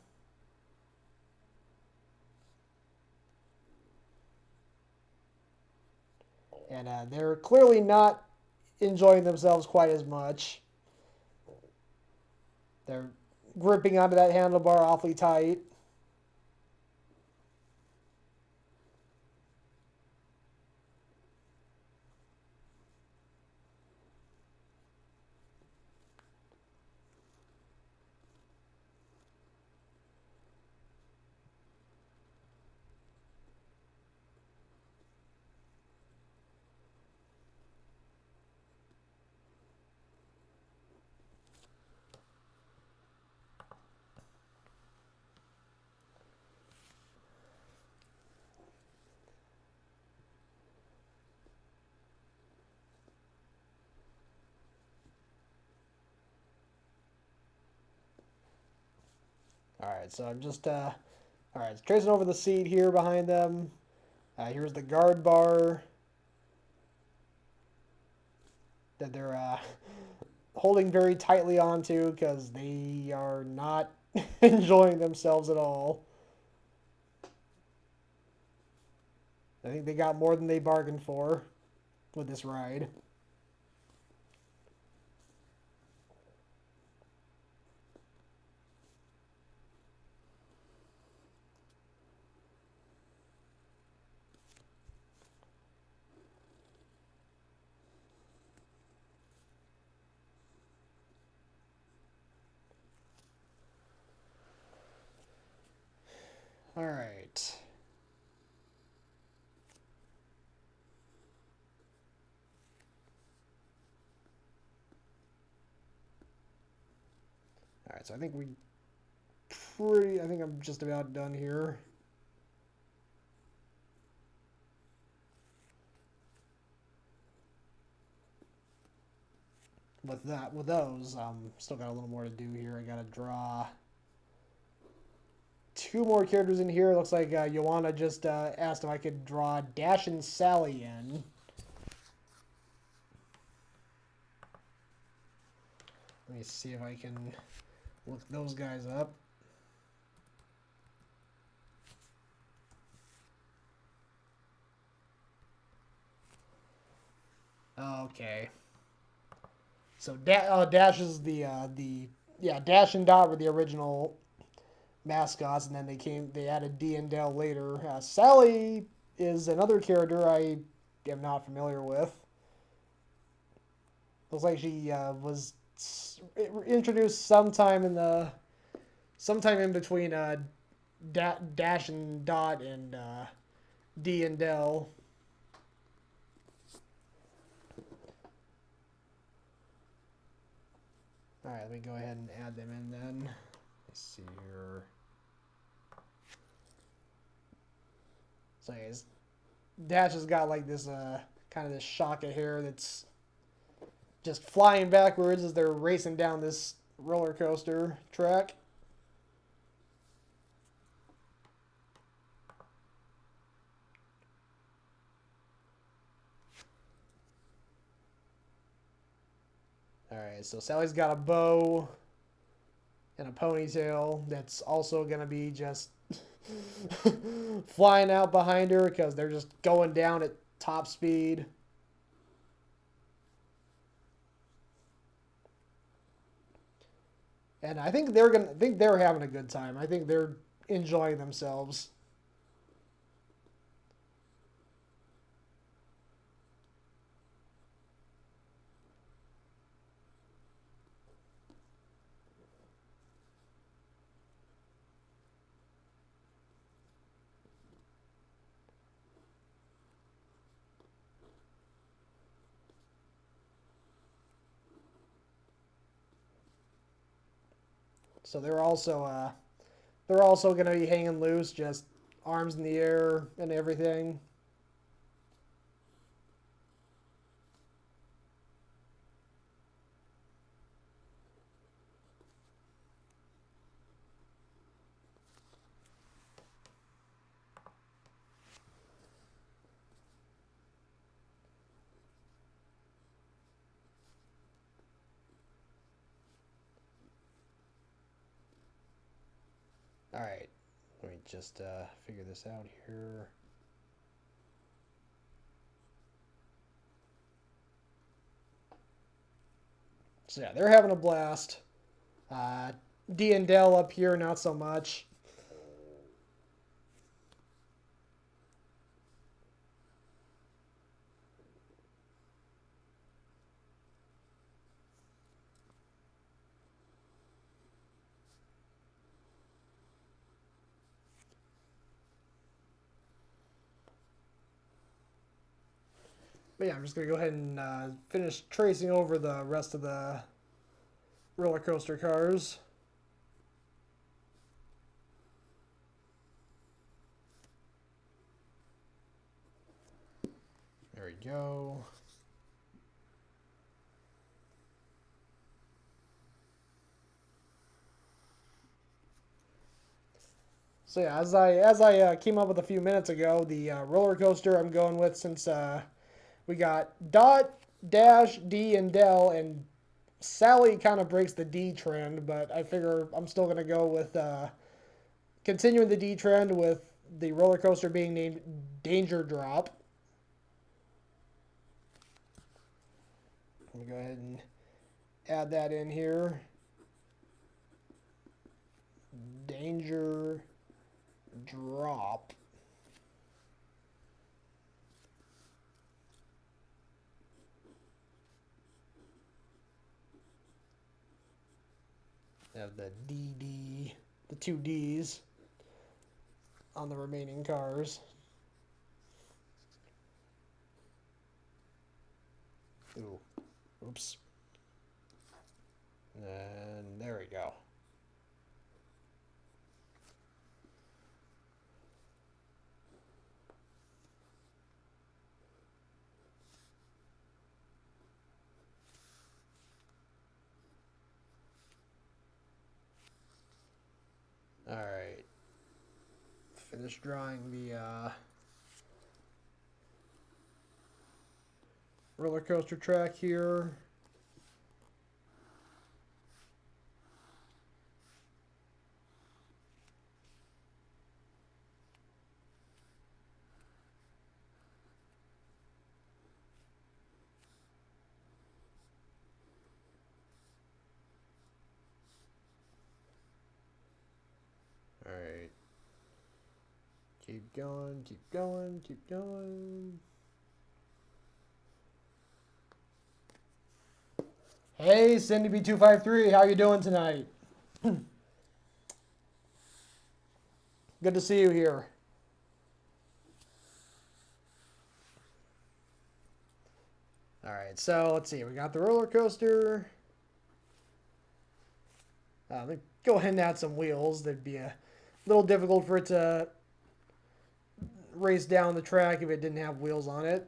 And they're clearly not enjoying themselves quite as much. They're gripping onto that handlebar awfully tight. Alright, so I'm just, alright, tracing over the seat here behind them. Here's the guard bar that they're holding very tightly onto because they are not enjoying themselves at all. I think they got more than they bargained for with this ride. All right. All right, so I think I think I'm just about done here. With those, still got a little more to do here. I gotta draw 2 more characters in here. It looks like Joanna just asked if I could draw Dash and Sally in. Let me see if I can look those guys up. Okay. So Dash is Dash and Dot were the original mascots, and then they added D and Dell later. Sally is another character I am not familiar with. Looks like she was introduced sometime in between Dash and Dot and D and Dell. All right, let me go ahead and add them in then. Let's see here. So anyways, Dash has got like this kind of this shock of hair that's just flying backwards as they're racing down this roller coaster track. Alright, so Sally's got a bow and a ponytail that's also going to be just flying out behind her because they're just going down at top speed. And I think they're having a good time. I think they're enjoying themselves. So they're also going to be hanging loose, just arms in the air and everything. All right, let me just figure this out here. So yeah, they're having a blast. D and Dell up here, not so much. But yeah, I'm just going to go ahead and finish tracing over the rest of the roller coaster cars. There we go. So yeah, as I came up with a few minutes ago, the roller coaster I'm going with, since we got Dot, Dash, D, and Dell, and Sally kind of breaks the D trend, but I figure I'm still going to go with continuing the D trend with the roller coaster being named Danger Drop. Let me go ahead and add that in here. Danger Drop. Have the DD, the two Ds on the remaining cars. Ooh, oops. And there we go. All right. Finish drawing the roller coaster track here. Keep going, keep going, keep going. Hey, Cindy B253, how you doing tonight? Good to see you here. All right, so let's see. We got the roller coaster. Let's go ahead and add some wheels. That'd be a little difficult for it to race down the track if it didn't have wheels on it.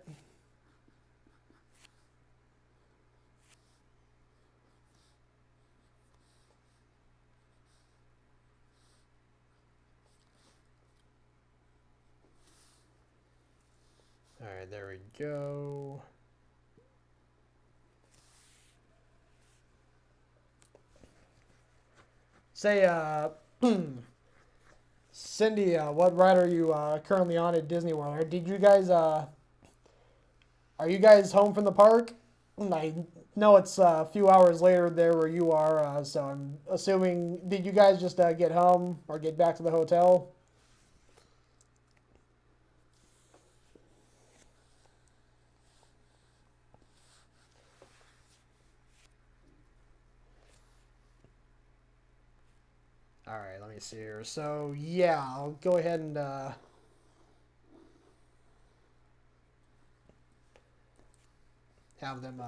All right, there we go. Say, Cindy, what ride are you currently on at Disney World? Did you guys, are you guys home from the park? I know it's a few hours later there where you are, so I'm assuming, did you guys just get home or get back to the hotel? All right, let me see here. So, yeah, I'll go ahead and have them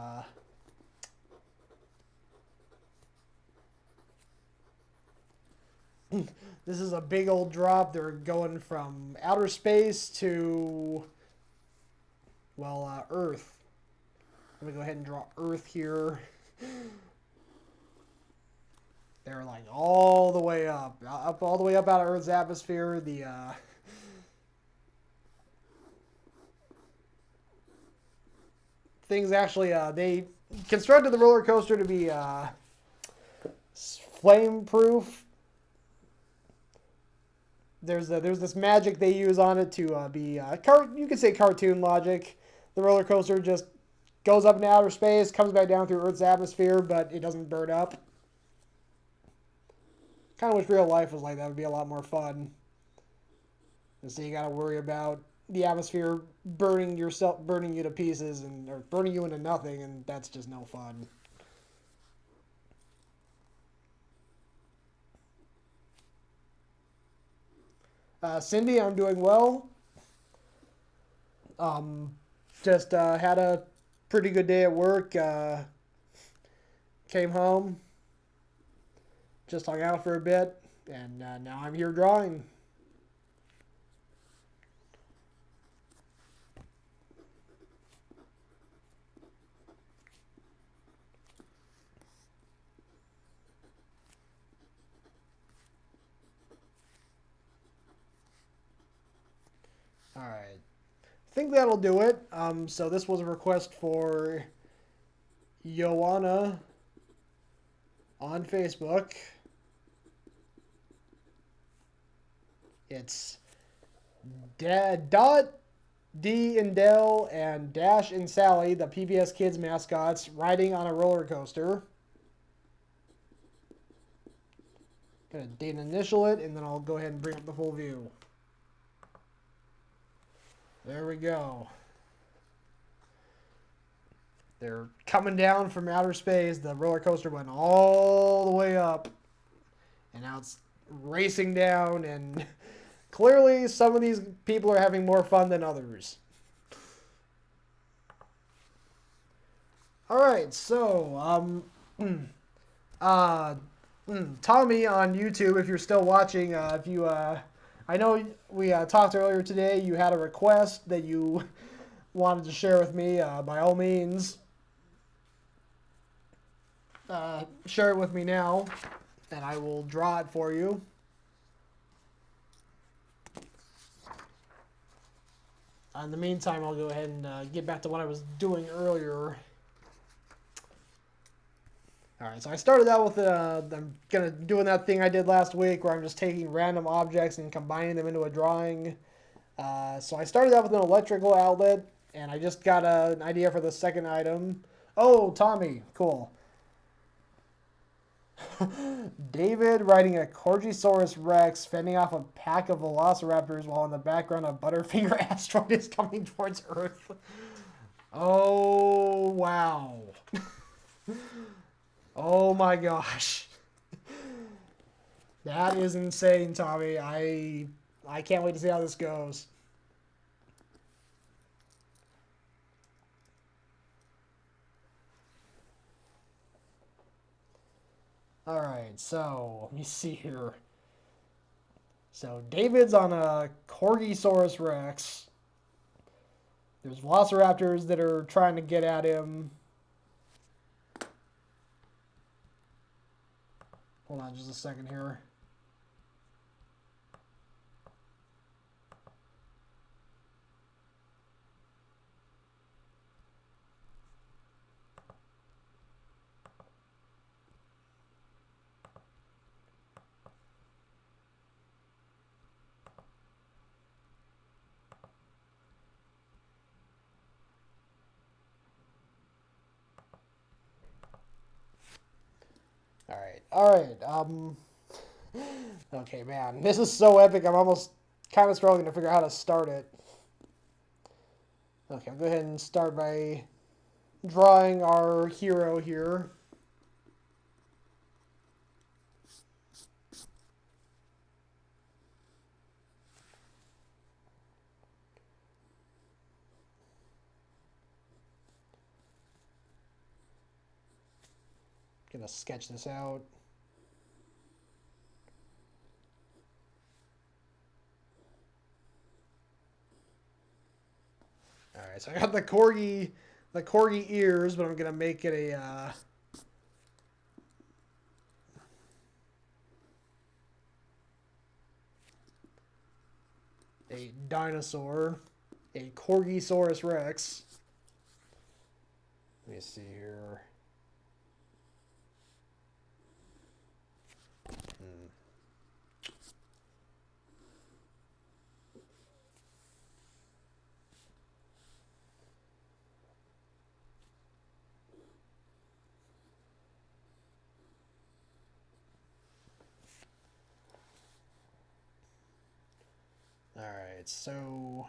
this is a big old drop. They're going from outer space to, well, Earth. Let me go ahead and draw Earth here. They're like all the way up all the way up out of Earth's atmosphere. The things actually, they constructed the roller coaster to be flame proof. There's this magic they use on it to be you could say cartoon logic. The roller coaster just goes up into outer space, comes back down through Earth's atmosphere, but it doesn't burn up. Kind of wish real life was like that. Would be a lot more fun. So you gotta worry about the atmosphere burning you to pieces or burning you into nothing, and that's just no fun. Cindy, I'm doing well. Just had a pretty good day at work. Came home. Just hung out for a bit, and now I'm here drawing. All right. I think that'll do it. So this was a request for Joanna on Facebook. It's Dot, D and Dell, and Dash and Sally, the PBS Kids mascots, riding on a roller coaster. Gonna date and initial it, and then I'll go ahead and bring up the full view. There we go. They're coming down from outer space. The roller coaster went all the way up, and now it's racing down, and clearly some of these people are having more fun than others. All right, so Tommy on YouTube, if you're still watching, if you I know we talked earlier today. You had a request that you wanted to share with me. By all means, share it with me now, and I will draw it for you. In the meantime, I'll go ahead and get back to what I was doing earlier. All right, so I started out with I'm doing that thing I did last week where I'm just taking random objects and combining them into a drawing. So I started out with an electrical outlet, and I just got an idea for the second item. Oh, Tommy, cool. David riding a Corgisaurus Rex, fending off a pack of velociraptors while in the background a Butterfinger asteroid is coming towards Earth. Oh, wow. Oh my gosh. That is insane, Tommy. I can't wait to see how this goes. Alright, so let me see here. So David's on a Corgisaurus Rex. There's velociraptors that are trying to get at him. Hold on just a second here. Alright, okay, man, this is so epic, I'm almost kind of struggling to figure out how to start it. Okay, I'll go ahead and start by drawing our hero here. Gonna sketch this out. Alright, so I got the corgi ears, but I'm gonna make it a dinosaur, a Corgisaurus Rex. Let me see here. Alright, so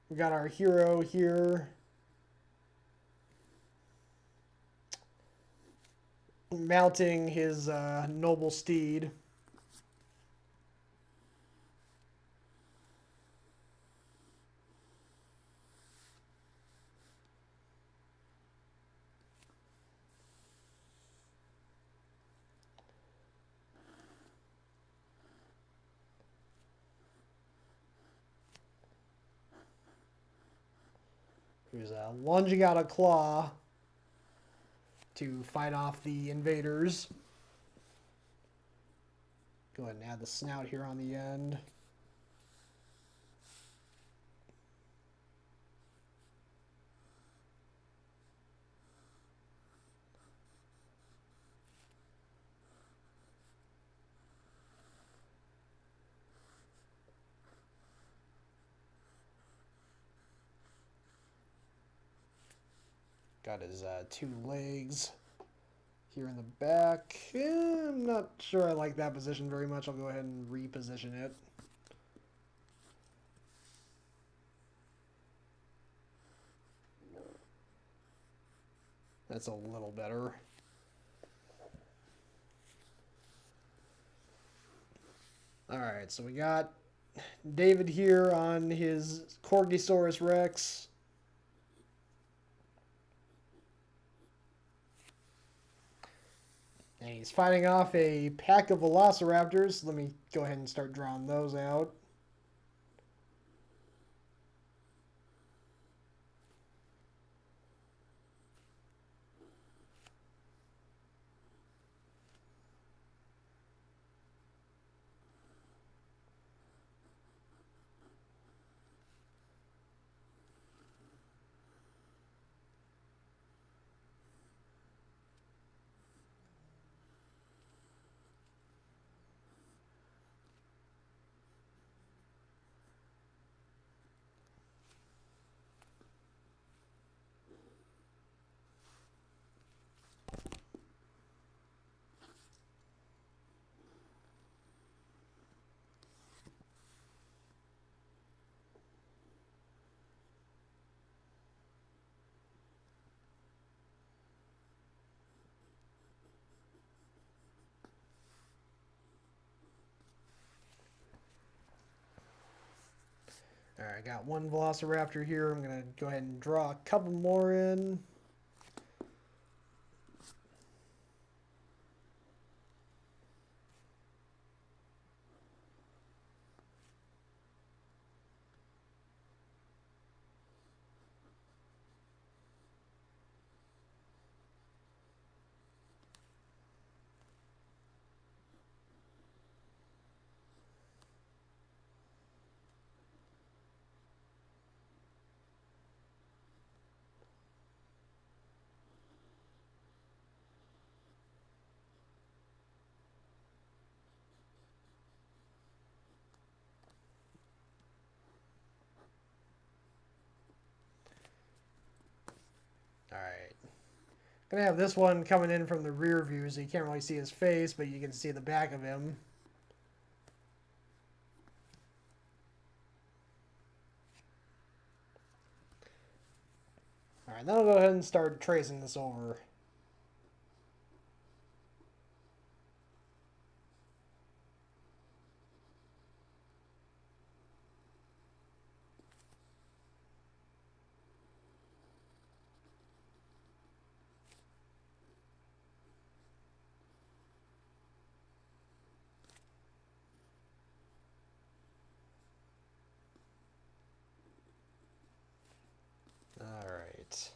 we got our hero here. Mounting his noble steed. Who's lunging out a claw to fight off the invaders. Go ahead and add the snout here on the end. Got his two legs here in the back. I'm not sure I like that position very much. I'll go ahead and reposition it. That's a little better. Alright, so we got David here on his Corgisaurus Rex. And he's fighting off a pack of velociraptors. Let me go ahead and start drawing those out. Alright, I got one velociraptor here. I'm going to go ahead and draw a couple more in. Alright. Gonna have this one coming in from the rear view, so you can't really see his face, but you can see the back of him. Alright, then I'll go ahead and start tracing this over. Alright.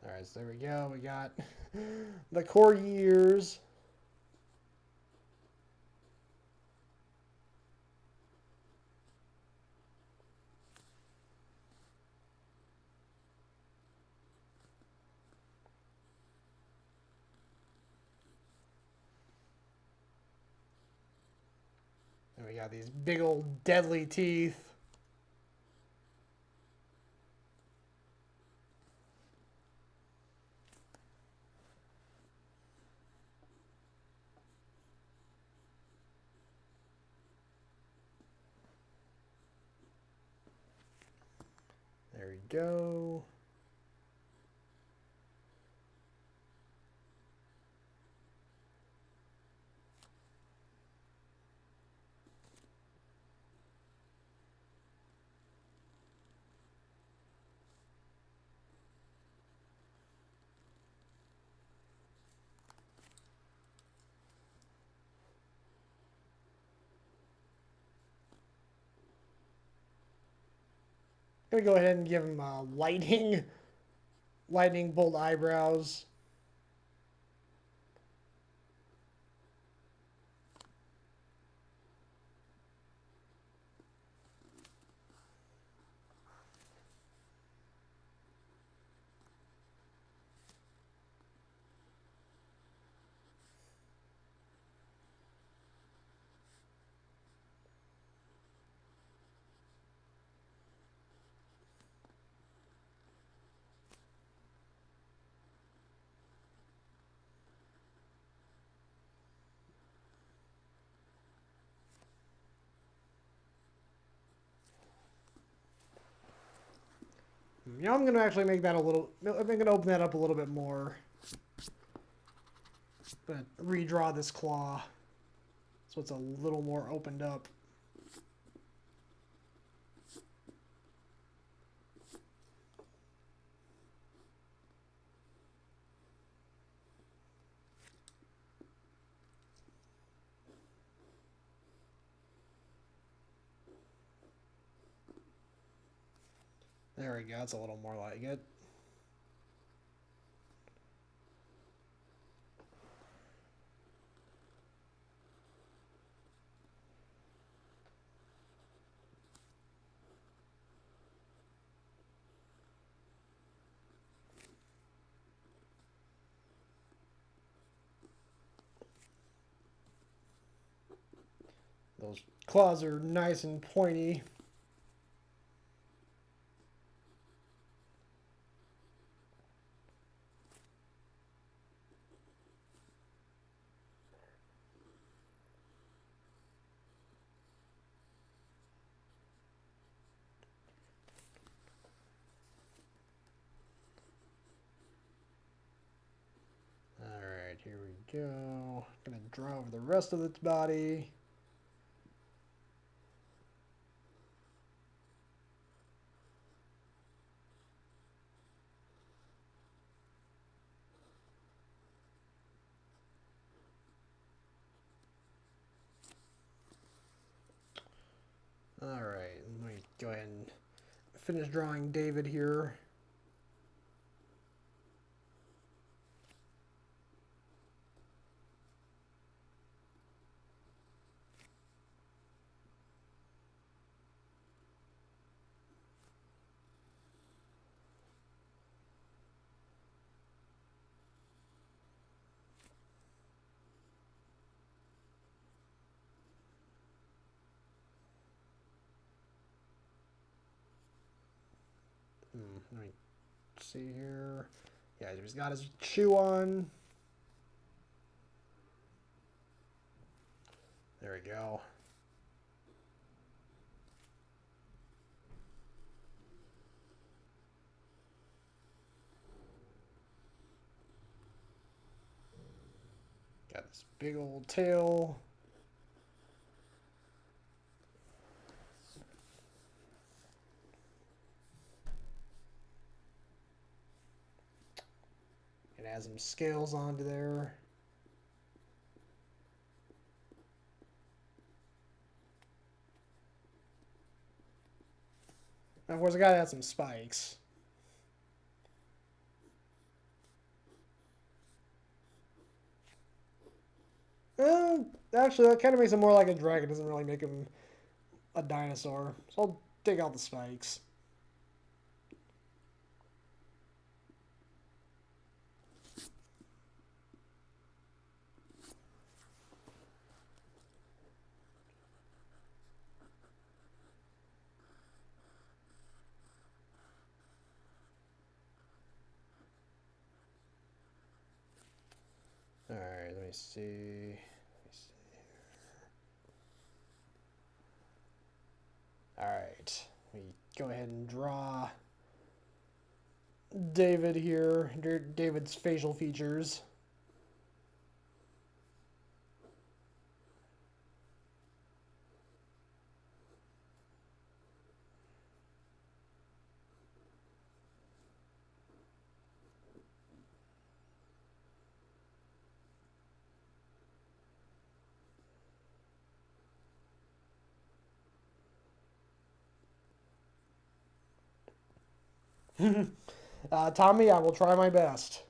Alright, so there we go. We got the corgi ears. And we got these big old deadly teeth. There we go. Gonna go ahead and give him lightning bolt eyebrows. Yeah, I'm gonna actually make that a little. I'm gonna open that up a little bit more, but redraw this claw so it's a little more opened up. There we go. That's a little more like it. Those claws are nice and pointy. go. Gonna draw over the rest of its body. Alright, let me go ahead and finish drawing David here. Let me see here. Yeah, he's got his shoe on. There we go. Got this big old tail. It has some scales onto there. Of course, I gotta add some spikes. Actually, that kind of makes him more like a dragon. It doesn't really make him a dinosaur. So I'll take out the spikes. Alright, let me see. Alright, we go ahead and draw David here, David's facial features. Tommy, I will try my best.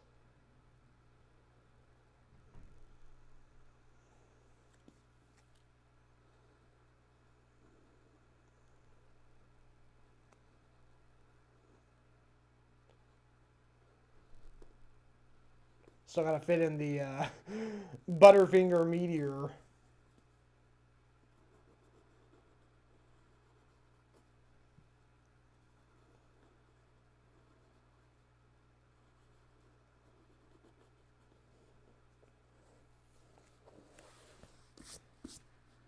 Still gotta fit in the Butterfinger meteor.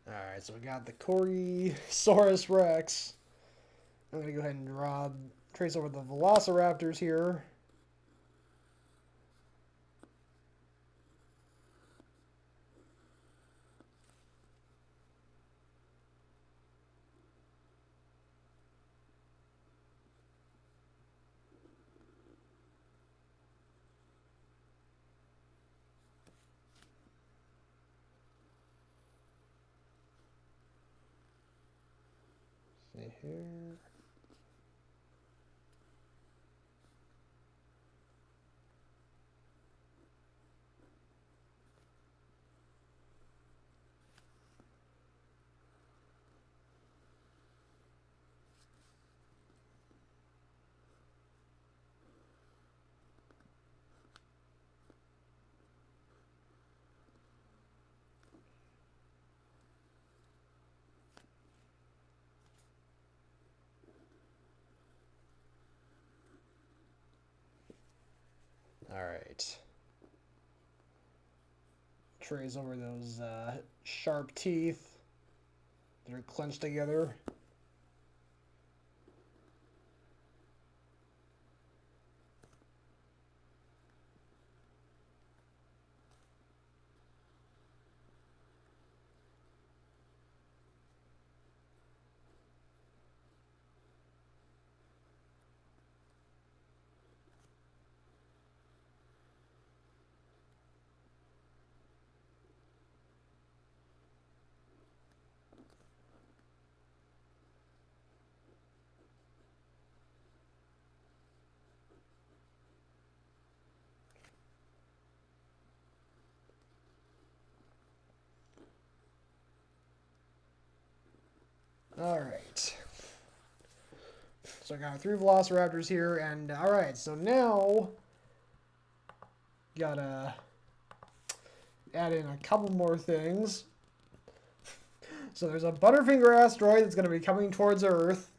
Alright, so we got the Corgisaurus Rex. I'm going to go ahead and trace over the velociraptors here. See here. Alright. Trace over those sharp teeth that are clenched together. All right. So I got 3 velociraptors here, and all right. So now gotta add in a couple more things. So there's a Butterfinger asteroid that's going to be coming towards Earth.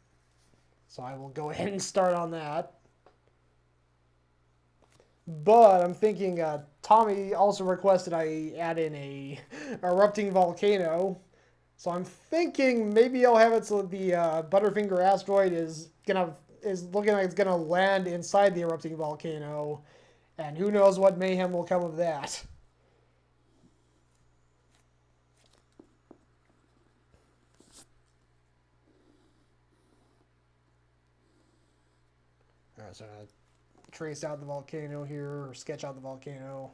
So I will go ahead and start on that. But I'm thinking Tommy also requested I add in a erupting volcano. So I'm thinking maybe I'll have it so the Butterfinger asteroid is looking like it's gonna land inside the erupting volcano, and who knows what mayhem will come of that. All right, so I'm gonna trace out the volcano here, or sketch out the volcano.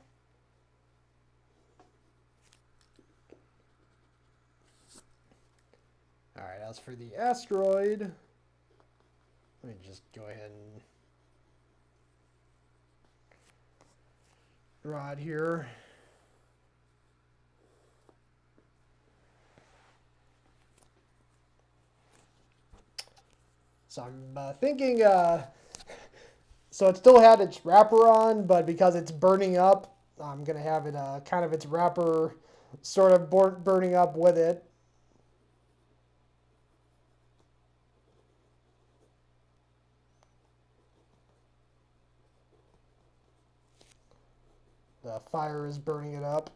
All right, as for the asteroid, let me just go ahead and draw it here. So I'm thinking, so it still had its wrapper on, but because it's burning up, I'm going to have it kind of its wrapper sort of burning up with it. The fire is burning it up.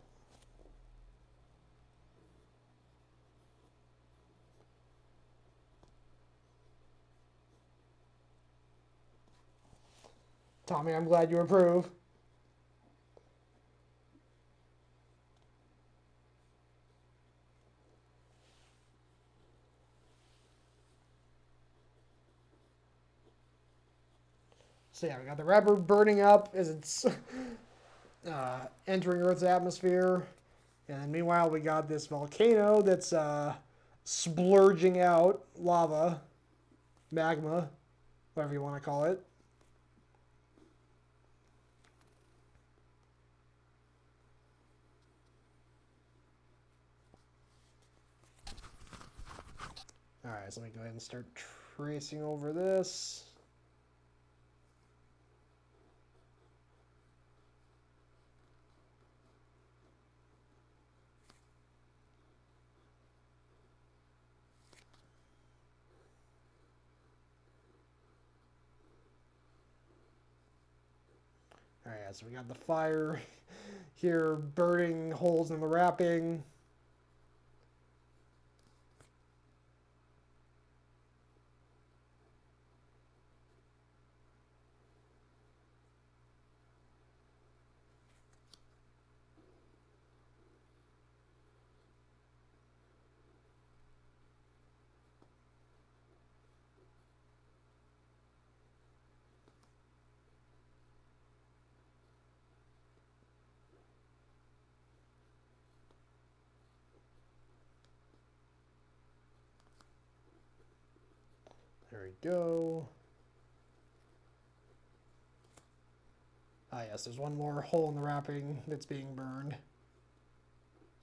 Tommy, I'm glad you approve. So yeah, we got the wrapper burning up as it's entering Earth's atmosphere. And then meanwhile, we got this volcano that's splurging out lava, magma, whatever you want to call it. All right, so let me go ahead and start tracing over this. All right, so we got the fire here burning holes in the wrapping. There we go. Ah, yes, there's one more hole in the wrapping that's being burned.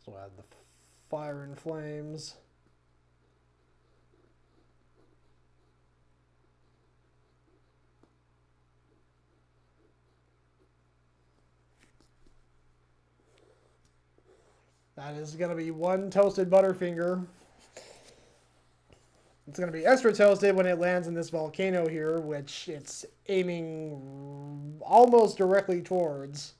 So we'll add the fire and flames. That is going to be one toasted Butterfinger. It's going to be extra toasted when it lands in this volcano here, which it's aiming almost directly towards.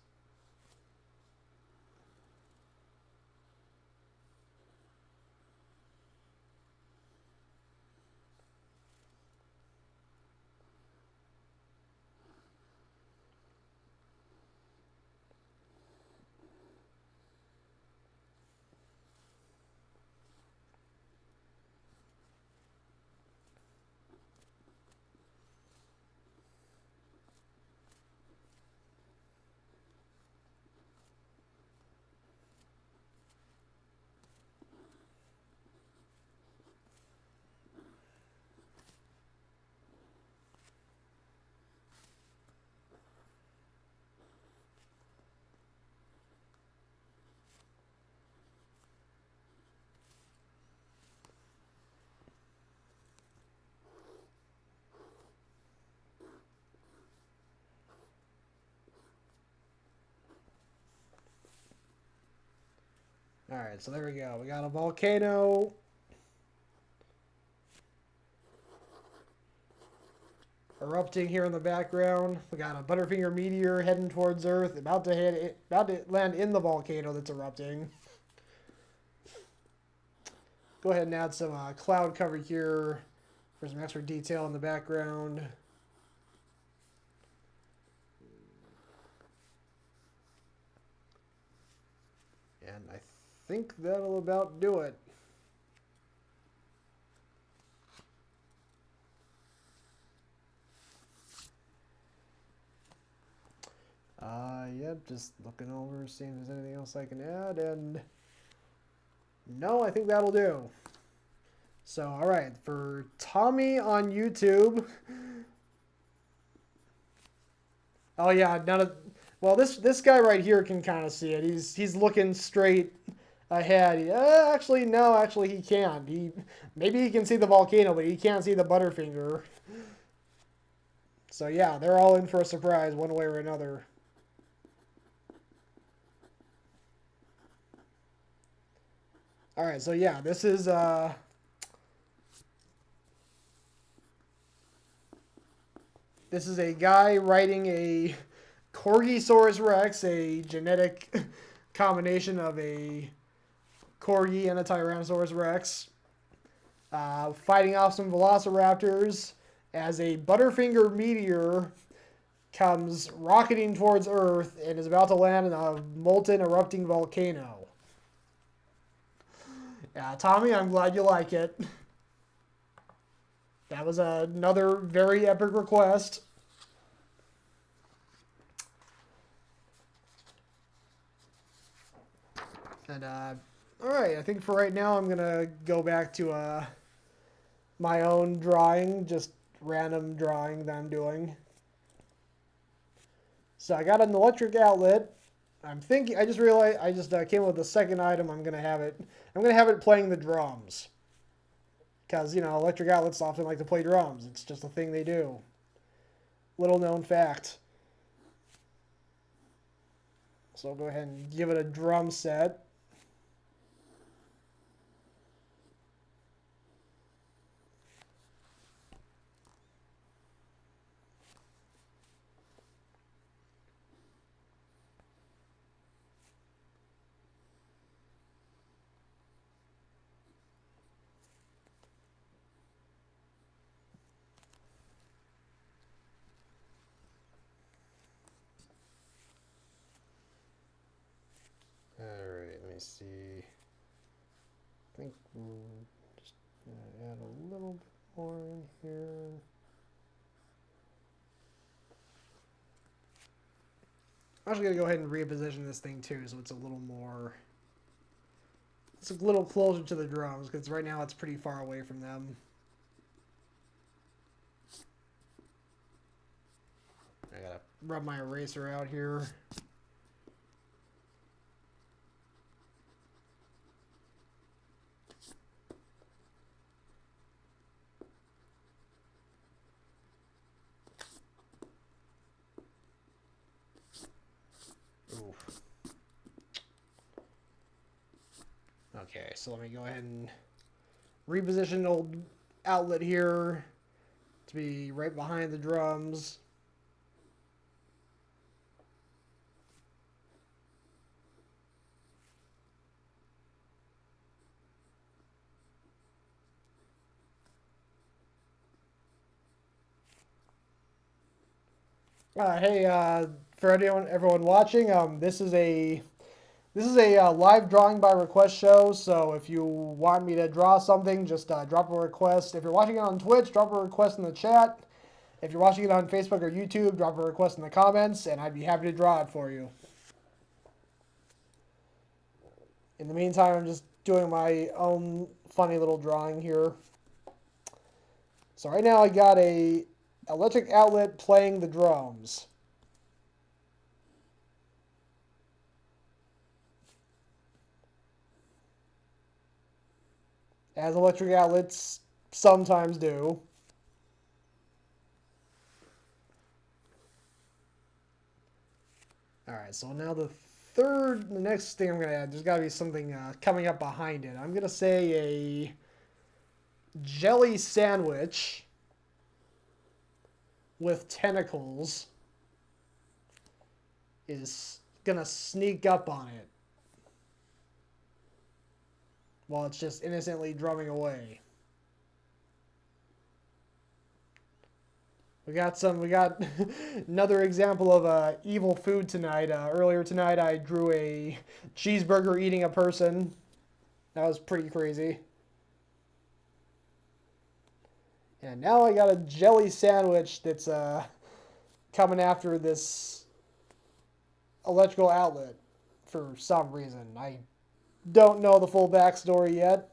Alright, so there we go. We got a volcano. Erupting here in the background. We got a Butterfinger meteor heading towards Earth, about to land in the volcano that's erupting. Go ahead and add some cloud cover here for some extra detail in the background. And I think that'll about do it. Yep, just looking over, seeing if there's anything else I can add, and no, I think that'll do. So, alright, for Tommy on YouTube. Oh yeah, well, this guy right here can kind of see it. He's looking straight ahead. Actually, no, actually he can't. Maybe he can see the volcano, but he can't see the Butterfinger. So yeah, they're all in for a surprise one way or another. Alright, so yeah, this is a guy riding a Corgisaurus Rex, a genetic combination of a Corgi and a Tyrannosaurus Rex, fighting off some velociraptors as a Butterfinger meteor comes rocketing towards Earth and is about to land in a molten erupting volcano. Yeah, Tommy, I'm glad you like it. That was another very epic request. And, alright, I think for right now I'm going to go back to my own drawing, just random drawing that I'm doing. So I got an electric outlet. I just realized, I just came up with the second item. I'm going to have it playing the drums. Because, you know, electric outlets often like to play drums. It's just a thing they do. Little known fact. So I'll go ahead and give it a drum set. Alright, let me see. I think we'll just add a little bit more in here. I'm actually going to go ahead and reposition this thing too, so it's a little closer to the drums, because right now it's pretty far away from them. I gotta rub my eraser out here. Oof. Okay, so let me go ahead and reposition the old outlet here to be right behind the drums. Hey, for everyone watching, this is a live drawing by request show. So if you want me to draw something, just drop a request. If you're watching it on Twitch, drop a request in the chat. If you're watching it on Facebook or YouTube, drop a request in the comments, and I'd be happy to draw it for you. In the meantime, I'm just doing my own funny little drawing here. So right now I got a electric outlet playing the drums. As electric outlets sometimes do. Alright, so now the the next thing I'm going to add, there's got to be something coming up behind it. I'm going to say a jelly sandwich with tentacles is going to sneak up on it while it's just innocently drumming away. We got another example of evil food tonight. Earlier tonight, I drew a cheeseburger eating a person. That was pretty crazy. And now I got a jelly sandwich that's coming after this electrical outlet for some reason. I don't know the full backstory yet.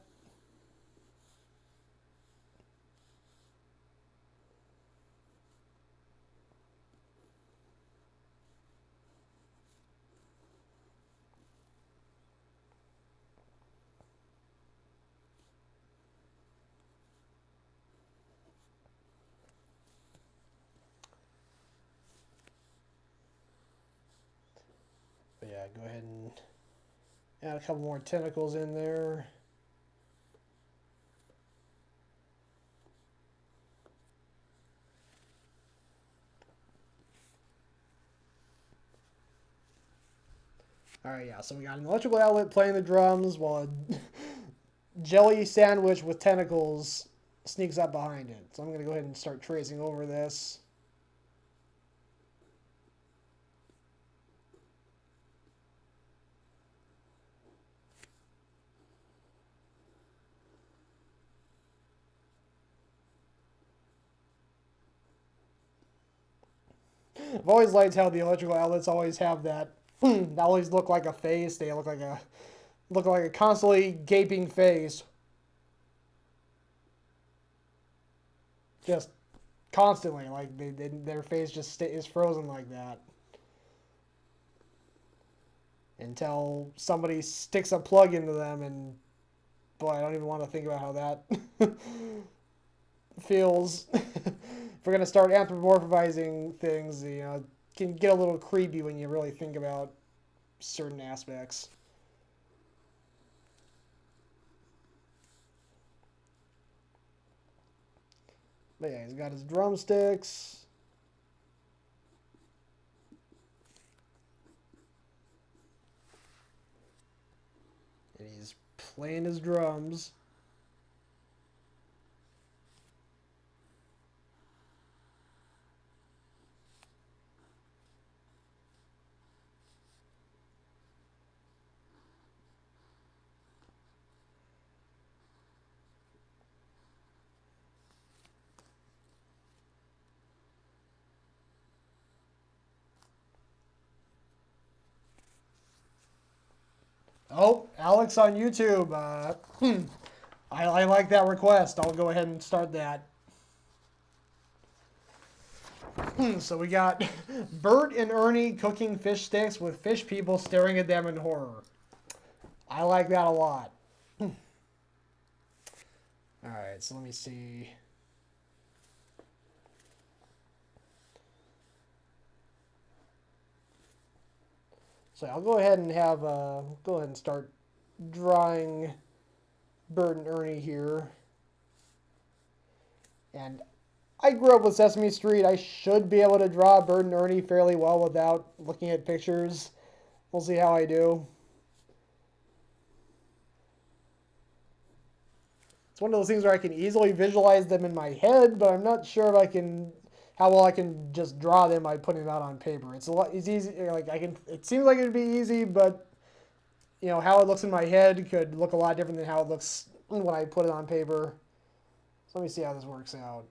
But yeah, go ahead and add a couple more tentacles in there. Alright, yeah, so we got an electrical outlet playing the drums while a jelly sandwich with tentacles sneaks up behind it. So I'm going to go ahead and start tracing over this. I've always liked how the electrical outlets always have that. They always look like a face. They look like a constantly gaping face. Just constantly, like their face just is frozen like that until somebody sticks a plug into them, and boy, I don't even want to think about how that feels. If we're gonna start anthropomorphizing things, you know, it can get a little creepy when you really think about certain aspects. But yeah, he's got his drumsticks. And he's playing his drums. Oh, Alex on YouTube. I like that request. I'll go ahead and start that. So we got Bert and Ernie cooking fish sticks with fish people staring at them in horror. I like that a lot. Alright, so let me see. So I'll go ahead and start drawing Bert and Ernie here. And I grew up with Sesame Street. I should be able to draw Bert and Ernie fairly well without looking at pictures. We'll see how I do. It's one of those things where I can easily visualize them in my head, but I'm not sure if how well I can just draw them by putting them out on paper. It's easy. Like it seems like it'd be easy, but you know how it looks in my head could look a lot different than how it looks when I put it on paper. So let me see how this works out.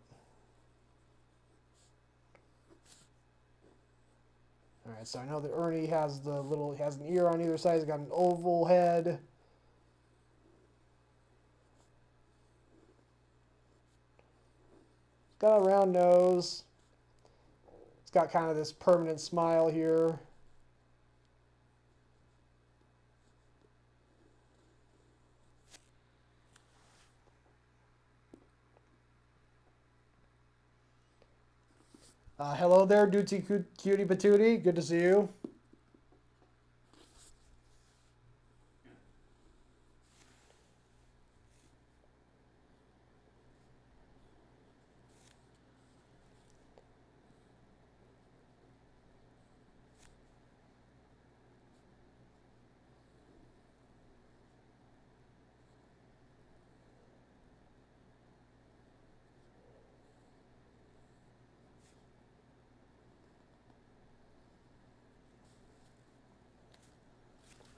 All right, so I know that Ernie has an ear on either side. He's got an oval head. He's got a round nose. It's got kind of this permanent smile here. Hello there, Duty Cutie Patootie. Good to see you.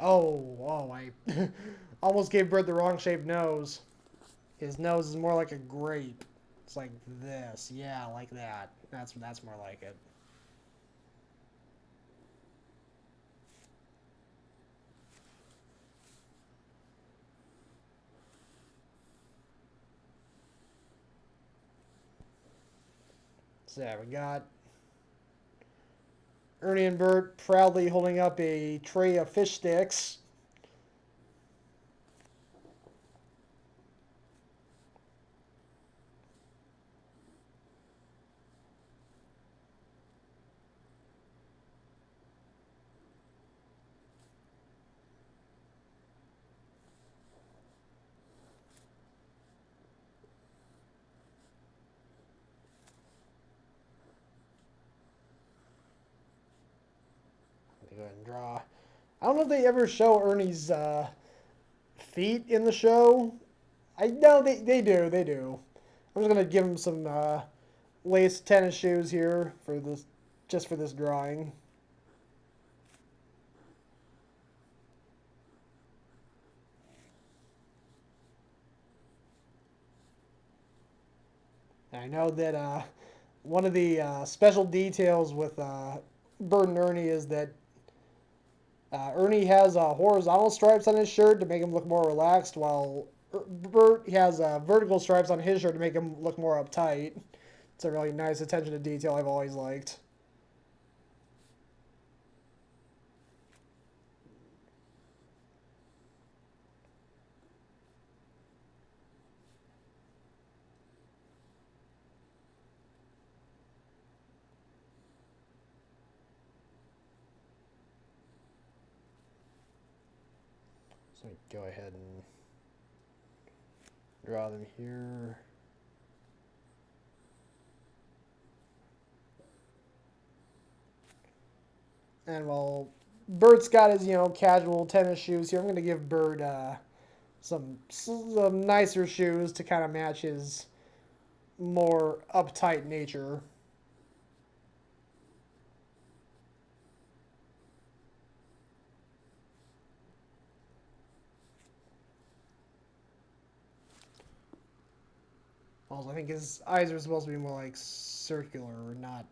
Oh, I almost gave Bert the wrong shaped nose. His nose is more like a grape. It's like this. Yeah, like that. That's more like it. So yeah, we got Ernie and Bert proudly holding up a tray of fish sticks. Let me go ahead and draw. I don't know if they ever show Ernie's feet in the show. I know they do. I'm just gonna give him some lace tennis shoes here for this, just for this drawing. And I know that one of the special details with Bert and Ernie is that Ernie has horizontal stripes on his shirt to make him look more relaxed, while Bert has vertical stripes on his shirt to make him look more uptight. It's a really nice attention to detail I've always liked. So go ahead and draw them here. And while Bert's got his, casual tennis shoes here, I'm going to give Bert some nicer shoes to kind of match his more uptight nature. Also, I think his eyes are supposed to be more like circular, not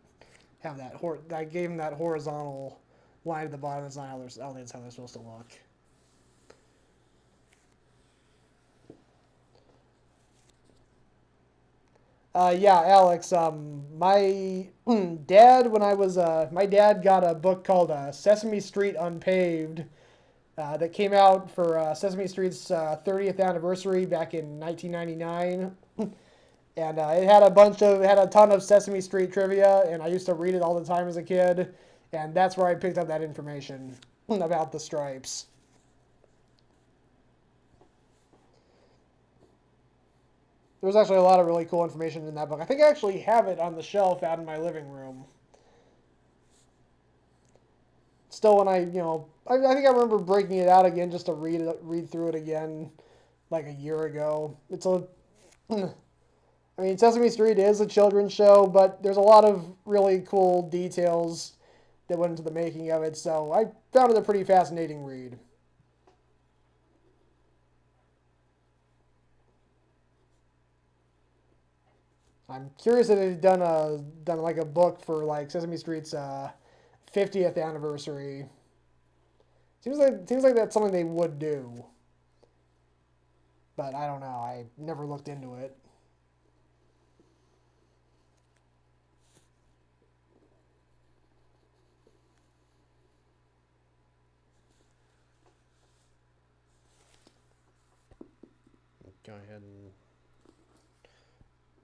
have that. I gave him that horizontal line at the bottom. That's not how I don't think that's how they're supposed to look. Yeah, Alex. My dad, when I was my dad got a book called Sesame Street Unpaved that came out for Sesame Street's 30th anniversary back in 1999. And it had a ton of Sesame Street trivia, and I used to read it all the time as a kid, and that's where I picked up that information about the stripes. There's actually a lot of really cool information in that book. I think I actually have it on the shelf out in my living room. Still, when I think I remember breaking it out again just to read through it again, like a year ago. I mean, Sesame Street is a children's show, but there's a lot of really cool details that went into the making of it, so I found it a pretty fascinating read. I'm curious if they've done like a book for like Sesame Street's 50th anniversary. Seems like that's something they would do, but I don't know. I never looked into it. Go ahead and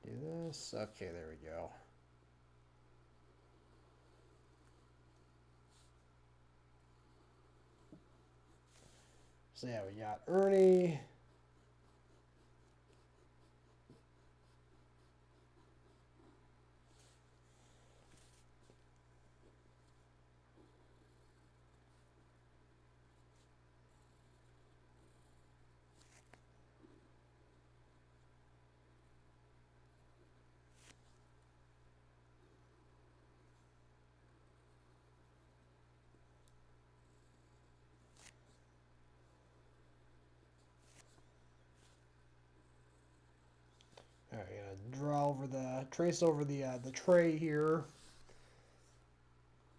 do this. Okay, there we go. So yeah, we got Ernie. trace over the tray here.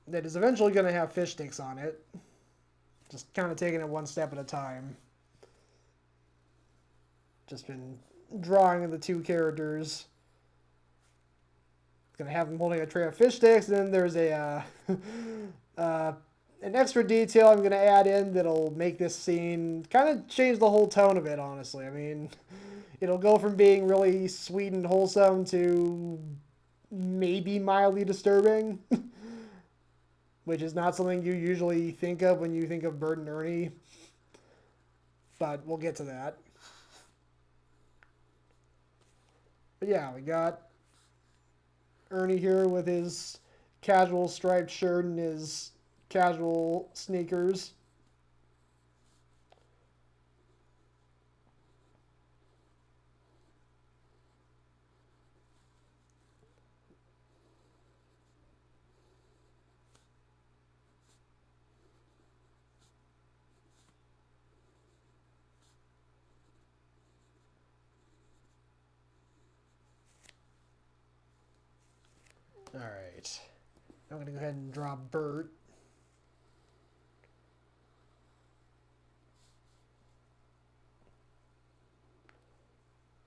That is eventually going to have fish sticks on it. Just kind of taking it one step at a time. Just been drawing the two characters. Gonna have them holding a tray of fish sticks, and then there's a an extra detail I'm gonna add in that'll make this scene kind of change the whole tone of it. Honestly, I mean, it'll go from being really sweet and wholesome to maybe mildly disturbing, which is not something you usually think of when you think of Bert and Ernie. But we'll get to that. But yeah, we got Ernie here with his casual striped shirt and his casual sneakers. All right. I'm going to go ahead and draw Bert.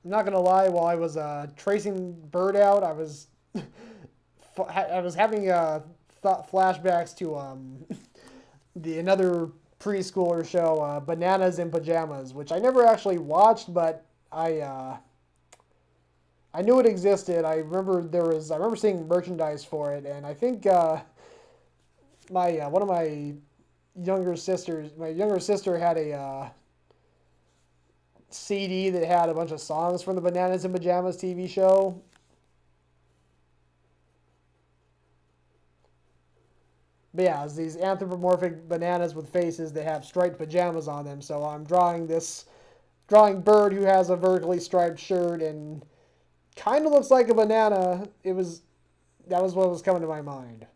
I'm not going to lie, while I was tracing Bert out, I was having flashbacks to another preschooler show, Bananas in Pajamas, which I never actually watched, but I knew it existed. I remember seeing merchandise for it, and I think one of my younger sister had a CD that had a bunch of songs from the Bananas in Pajamas TV show. But yeah, it's these anthropomorphic bananas with faces that have striped pajamas on them. So I'm drawing Bird, who has a vertically striped shirt and kind of looks like a banana. That was what was coming to my mind.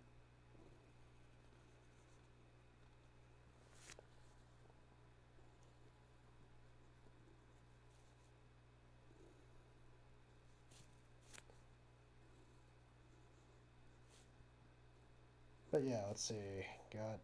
But yeah, let's see. Got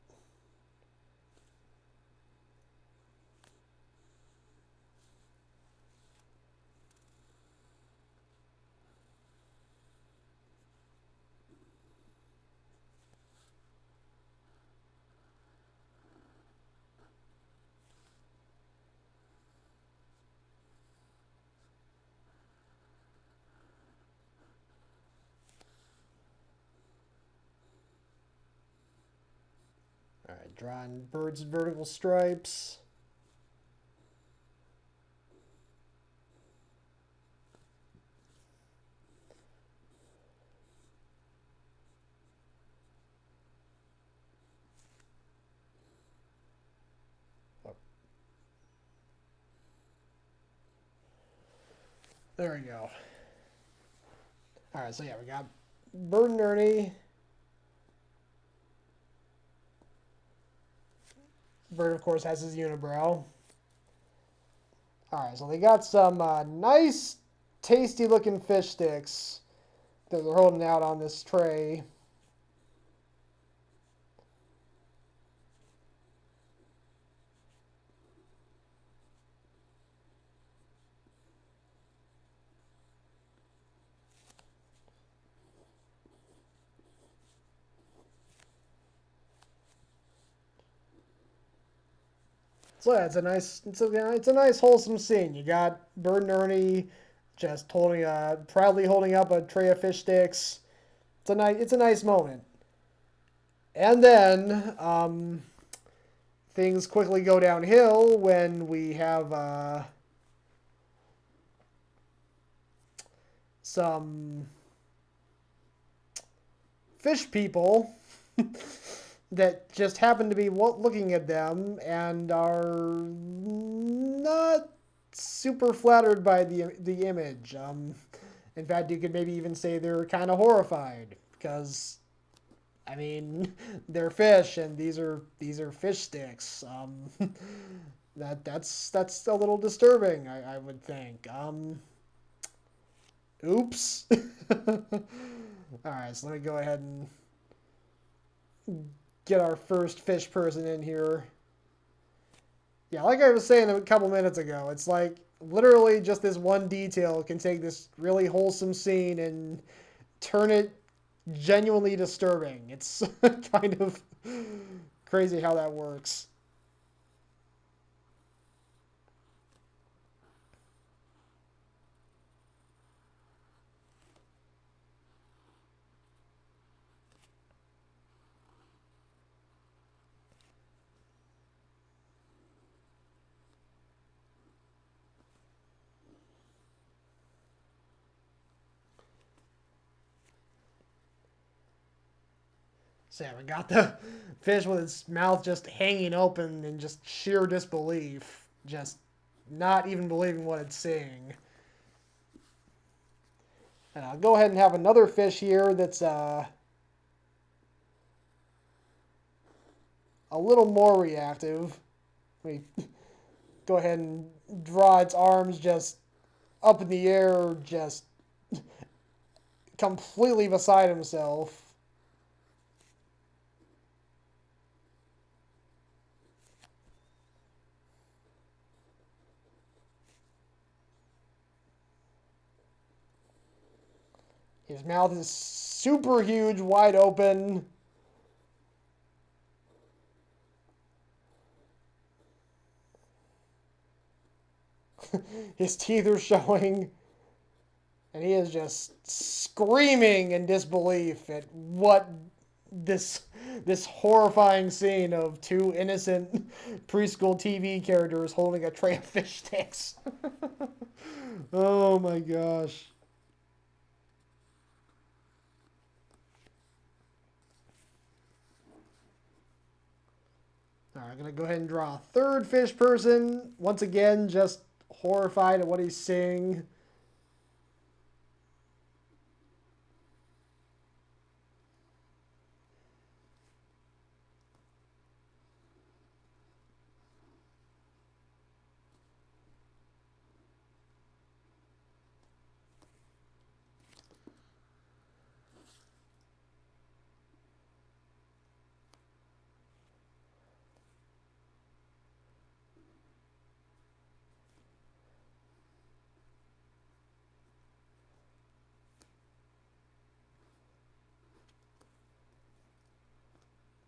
all right, drawing Bird's vertical stripes. There we go. All right, so yeah, we got Bird and Ernie. Bird, of course, has his unibrow. All right, so they got some nice, tasty-looking fish sticks that they're holding out on this tray. So yeah, it's a nice wholesome scene. You got Bird and Ernie just proudly holding up a tray of fish sticks. It's a nice moment. And then things quickly go downhill when we have some fish people that just happen to be looking at them and are not super flattered by the image. In fact, you could maybe even say they're kind of horrified because, I mean, they're fish and these are fish sticks. That's a little disturbing, I would think. Oops. Alright, so let me go ahead and get our first fish person in here. Yeah, like I was saying a couple minutes ago, it's like literally just this one detail can take this really wholesome scene and turn it genuinely disturbing. It's kind of crazy how that works. So yeah, we got the fish with its mouth just hanging open in just sheer disbelief. Just not even believing what it's seeing. And I'll go ahead and have another fish here that's a little more reactive. Let me go ahead and draw its arms just up in the air, just completely beside himself. His mouth is super huge, wide open. His teeth are showing. And he is just screaming in disbelief at what this horrifying scene of two innocent preschool TV characters holding a tray of fish sticks. Oh my gosh. Alright, I'm going to go ahead and draw a third fish person. Once again, just horrified at what he's seeing.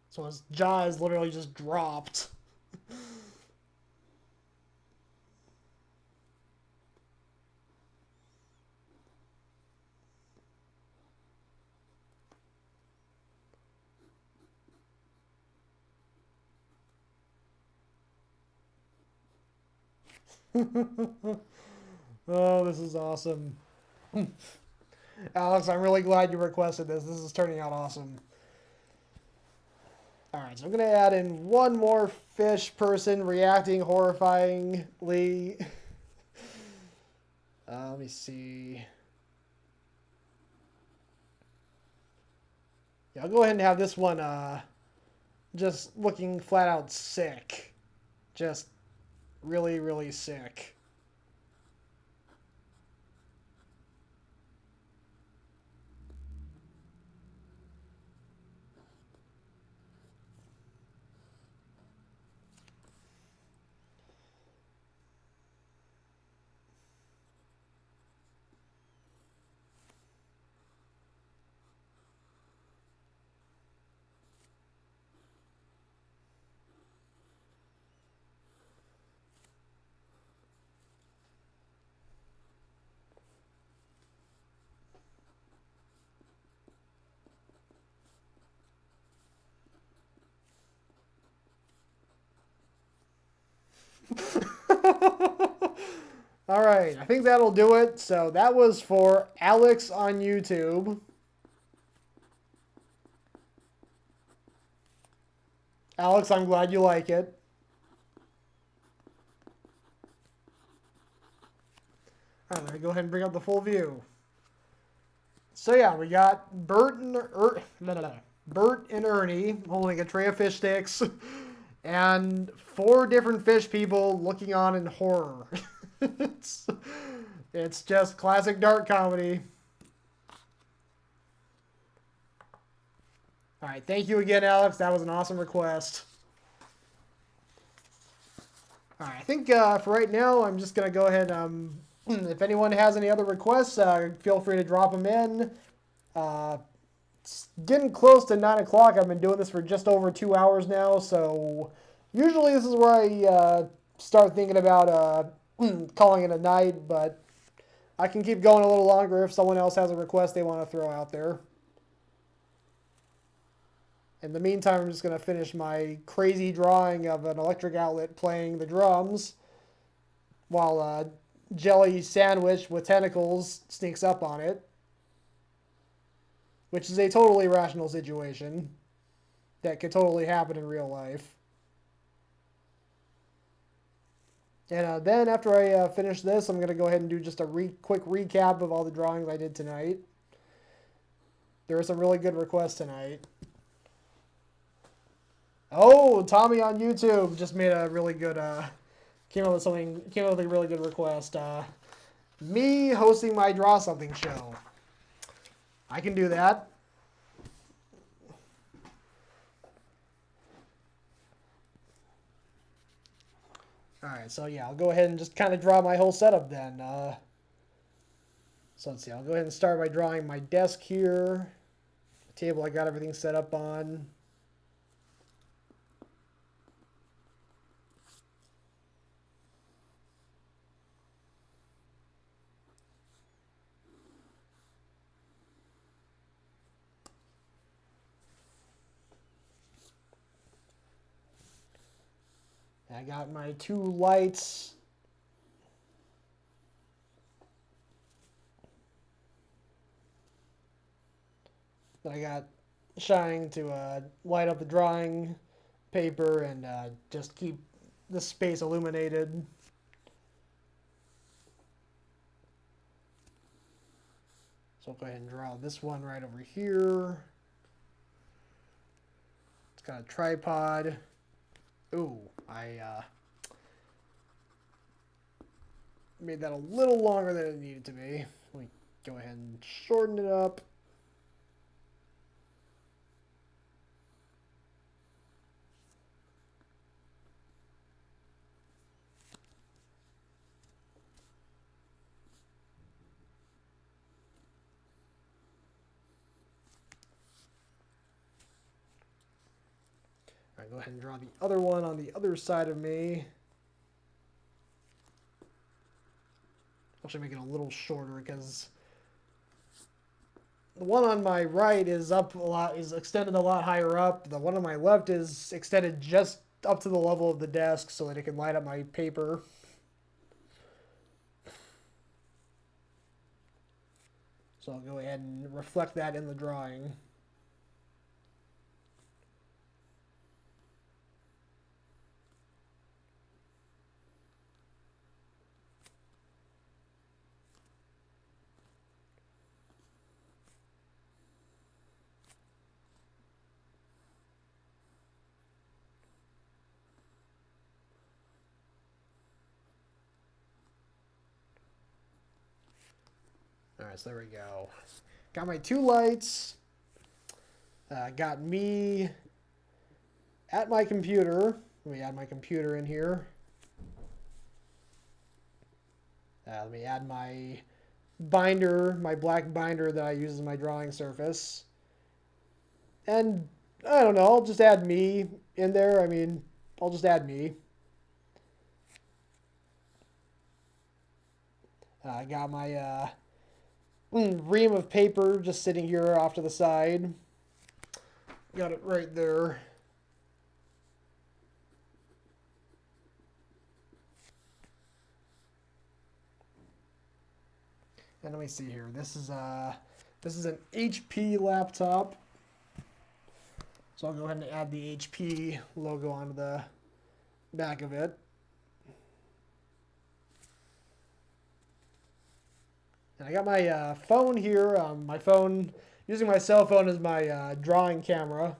So his jaw is literally just dropped. Oh, this is awesome. Alex, I'm really glad you requested this. This is turning out awesome. Alright, so I'm going to add in one more fish person reacting horrifyingly. Let me see. Yeah, I'll go ahead and have this one just looking flat out sick. Just really, really sick. Alright, I think that'll do it. So that was for Alex on YouTube. Alex, I'm glad you like it. Alright, let me go ahead and bring up the full view. So yeah, we got Bert and Ernie holding a tray of fish sticks, and 4 different fish people looking on in horror. It's It's just classic dart comedy. All right, thank you again, Alex. That was an awesome request. All right, I think for right now, I'm just going to go ahead. If anyone has any other requests, feel free to drop them in. It's getting close to 9 o'clock. I've been doing this for just over 2 hours now, so usually this is where I start thinking about calling it a night, but I can keep going a little longer if someone else has a request they want to throw out there. In the meantime, I'm just going to finish my crazy drawing of an electric outlet playing the drums while a jelly sandwich with tentacles sneaks up on it, which is a totally rational situation that could totally happen in real life. And then after I finish this, I'm going to go ahead and do just a quick recap of all the drawings I did tonight. There were some really good requests tonight. Oh, Tommy on YouTube just made a really good, came up with a really good request. Me hosting my Draw Something show. I can do that. Alright, so yeah, I'll go ahead and just kind of draw my whole setup then. So let's see, I'll go ahead and start by drawing my desk here. The table I got everything set up on. I got my 2 lights. That I got shining to light up the drawing paper and just keep the space illuminated. So I'll go ahead and draw this one right over here. It's got a tripod. Ooh, I made that a little longer than it needed to be. Let me go ahead and shorten it up. All right, go ahead and draw the other one on the other side of me. Actually make it a little shorter because the one on my right is up a lot, is extended a lot higher up. The one on my left is extended just up to the level of the desk so that it can light up my paper. So I'll go ahead and reflect that in the drawing. Alright, so there we go. Got my 2 lights. Got me at my computer. Let me add my computer in here. Let me add my binder, my black binder that I use as my drawing surface. And I don't know, I'll just add me in there. I mean, I'll just add me. I got my ream of paper just sitting here off to the side. Got it right there. And let me see here. This is an HP laptop. So I'll go ahead and add the HP logo onto the back of it. And I got my phone here. My phone, using my cell phone as my drawing camera.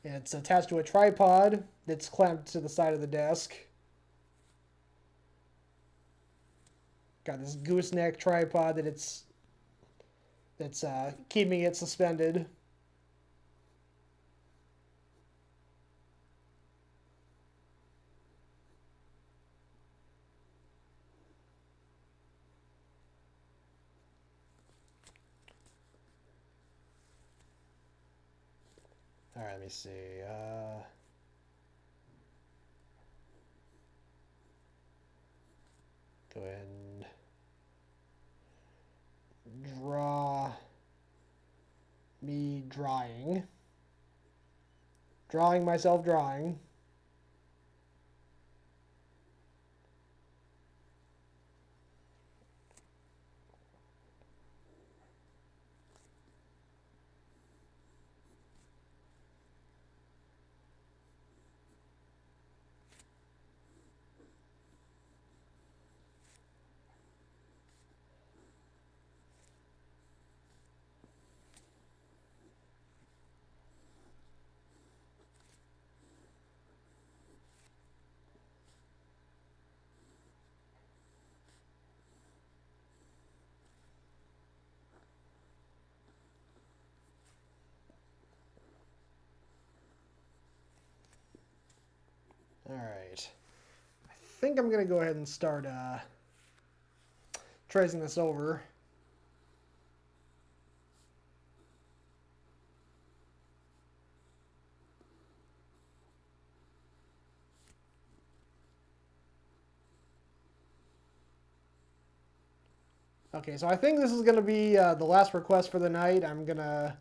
It's attached to a tripod that's clamped to the side of the desk. Got this gooseneck tripod that's keeping it suspended. All right, let me see. Go ahead and draw me drawing. Drawing myself drawing. All right. I think I'm going to go ahead and start tracing this over. Okay, so I think this is going to be the last request for the night. I'm going to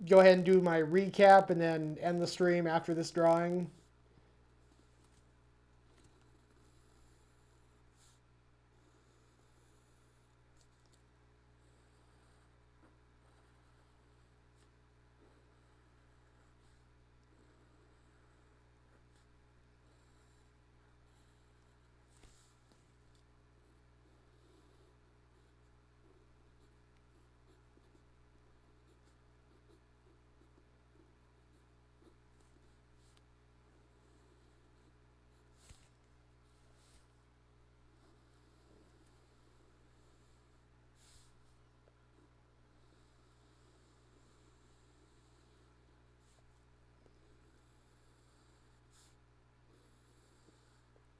go ahead and do my recap and then end the stream after this drawing.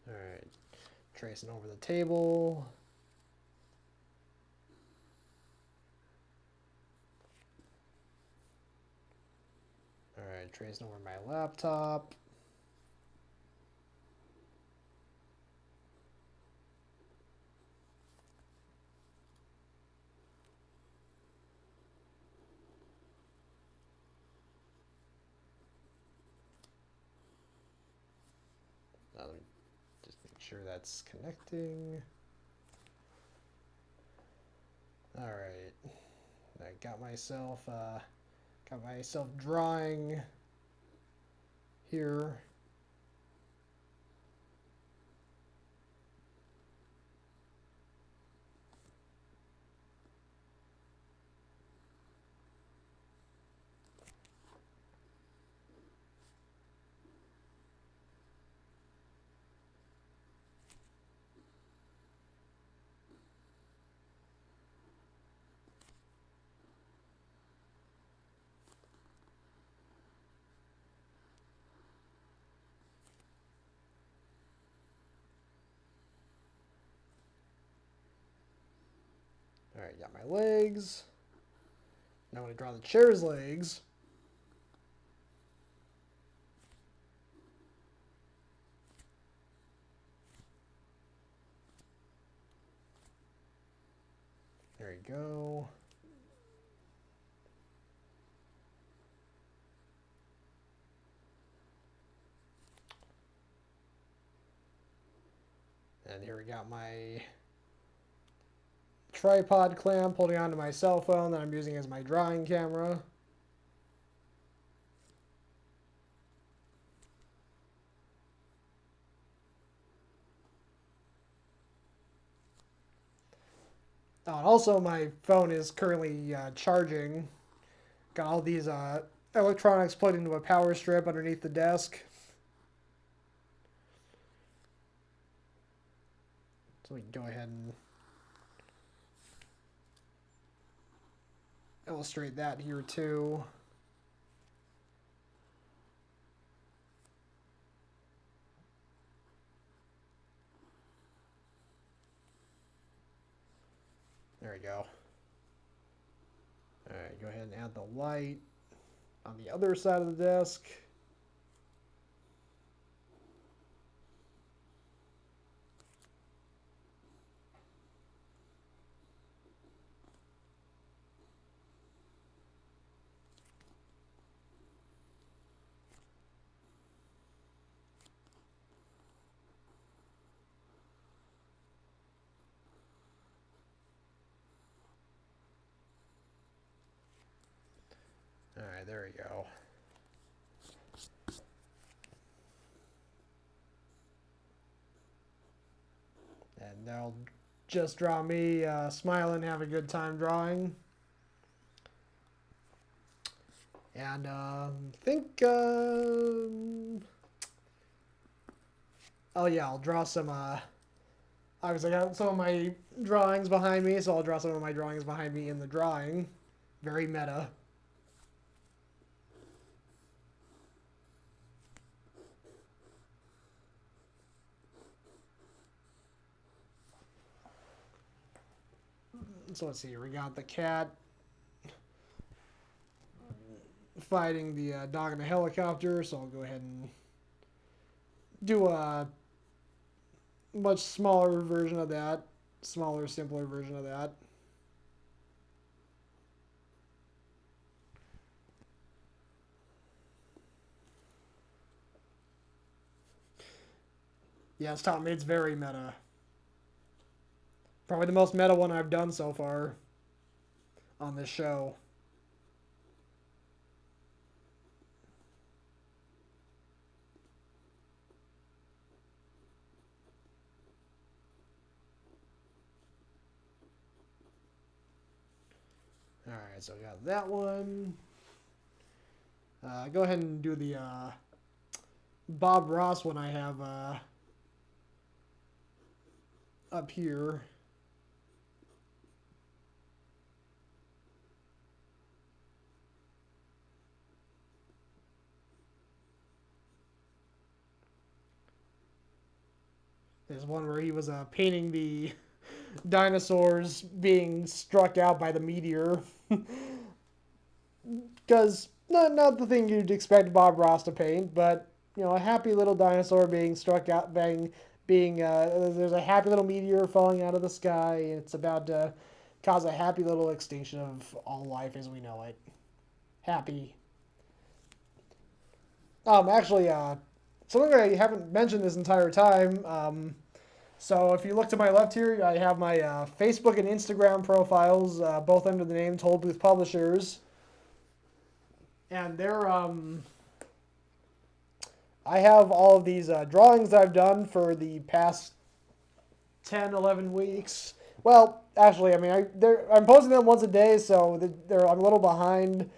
All right, tracing over the table. All right, tracing over my laptop. Let me just make sure that's connecting. All right, I got myself drawing here. All right, got my legs. Now I'm going to draw the chair's legs. There you go. And here we got my tripod clamp holding onto my cell phone that I'm using as my drawing camera. Oh, and also my phone is currently charging. Got all these electronics plugged into a power strip underneath the desk. So we can go ahead and illustrate that here too. There we go. All right, go ahead and add the light on the other side of the desk. All right, there we go. And that'll just draw me smiling, have a good time drawing. And I think, oh yeah, I'll draw some, obviously I got some of my drawings behind me, so I'll draw some of my drawings behind me in the drawing. Very meta. So let's see, we got the cat fighting the dog in the helicopter, so I'll go ahead and do a much smaller version of that. Smaller, simpler version of that. Yes, Tom, it's very meta. Probably the most meta one I've done so far on this show. Alright, so we got that one. Go ahead and do the Bob Ross one I have up here. There's one where he was painting the dinosaurs being struck out by the meteor. Because not the thing you'd expect Bob Ross to paint, but you know, a happy little dinosaur being struck out, there's a happy little meteor falling out of the sky, and it's about to cause a happy little extinction of all life as we know it. Happy. Actually, something I haven't mentioned this entire time. So if you look to my left here, I have my Facebook and Instagram profiles, both under the name Toll Booth Publishers. And they're, I have all of these drawings I've done for the past 10, 11 weeks. Well, actually, I mean, I'm posting them once a day, so I'm a little behind.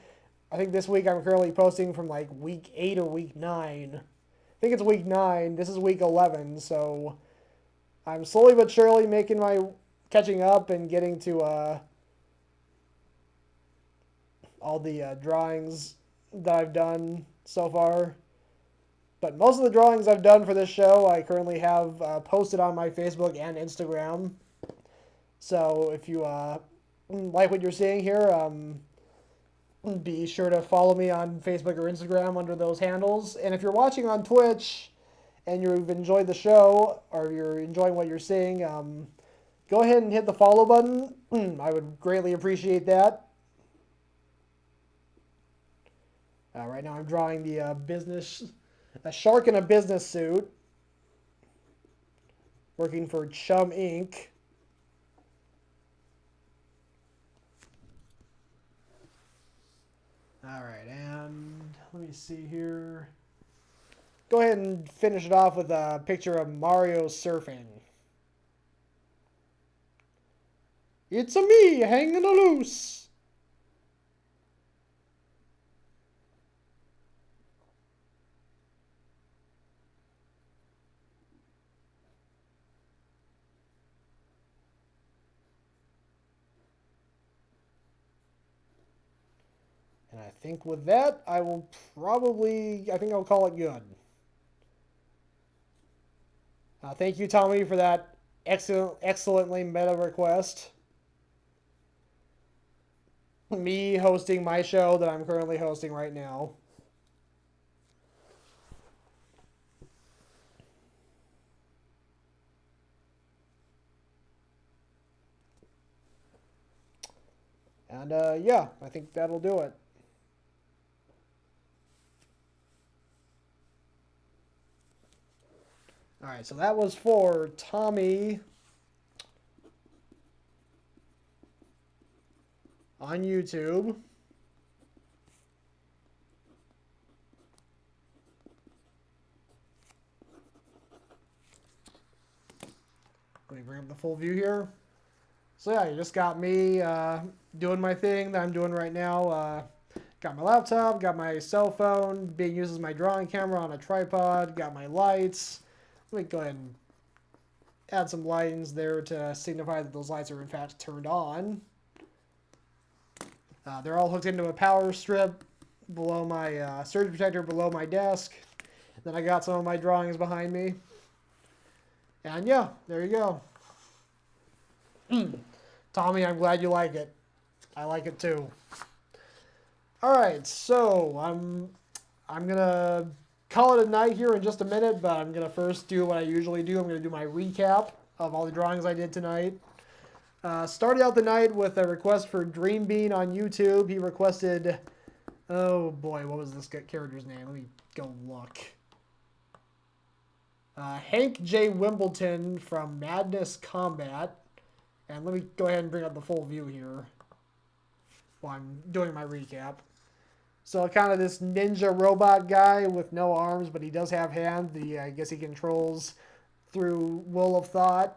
I think this week I'm currently posting from like week 8 or week 9. I think it's week 9. This is week 11, so I'm slowly but surely catching up and getting to all the drawings that I've done so far. But most of the drawings I've done for this show, I currently have posted on my Facebook and Instagram. So if you like what you're seeing here, be sure to follow me on Facebook or Instagram under those handles. And if you're watching on Twitch and you've enjoyed the show, or you're enjoying what you're seeing, go ahead and hit the follow button. I would greatly appreciate that. Right now I'm drawing the a shark in a business suit, working for Chum Inc. Alright, and let me see here. Go ahead and finish it off with a picture of Mario surfing. It's a me hanging loose. I think with that, I think I'll call it good. Thank you, Tommy, for that excellently meta request. Me hosting my show that I'm currently hosting right now. And yeah, I think that'll do it. All right, so that was for Tommy on YouTube. Let me bring up the full view here. So yeah, you just got me doing my thing that I'm doing right now. Got my laptop, got my cell phone being used as my drawing camera on a tripod, got my lights. Let me go ahead and add some lights there to signify that those lights are in fact turned on. They're all hooked into a power strip below my surge protector below my desk. Then I got some of my drawings behind me. And yeah, there you go. Tommy, I'm glad you like it. I like it too. Alright, so I'm gonna call it a night here in just a minute, but I'm gonna first do what I usually do. I'm gonna do my recap of all the drawings I did tonight. Started out the night with a request for Dream Bean on YouTube. He requested, oh boy, what was this character's name? Let me go look. Hank J. Wimbledon from Madness Combat. And let me go ahead and bring up the full view here while I'm doing my recap. So kind of this ninja robot guy with no arms, but he does have hands. I guess he controls through will of thought.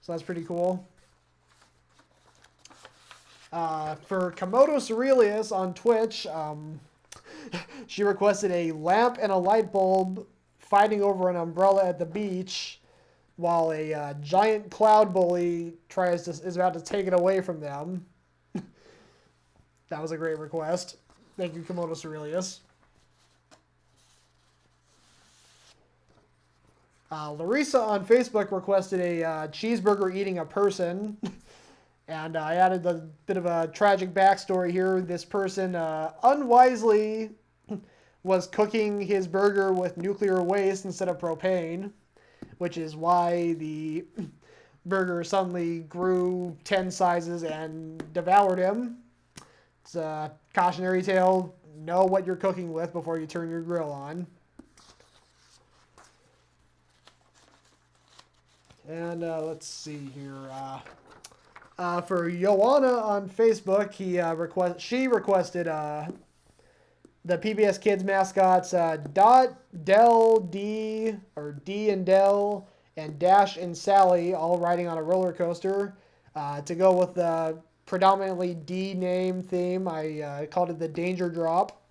So that's pretty cool. For Komodo Cerelius on Twitch, she requested a lamp and a light bulb fighting over an umbrella at the beach while a giant cloud bully is about to take it away from them. That was a great request. Thank you, Komodo Cerelius. Larissa on Facebook requested a cheeseburger eating a person. And I added a bit of a tragic backstory here. This person unwisely was cooking his burger with nuclear waste instead of propane, which is why the burger suddenly grew 10 sizes and devoured him. It's a cautionary tale. Know what you're cooking with before you turn your grill on. And let's see here. For Joanna on Facebook, she requested the PBS Kids mascots Dot, Del, D, or D and Del, and Dash and Sally all riding on a roller coaster. To go with the predominantly D name theme, I called it the Danger Drop.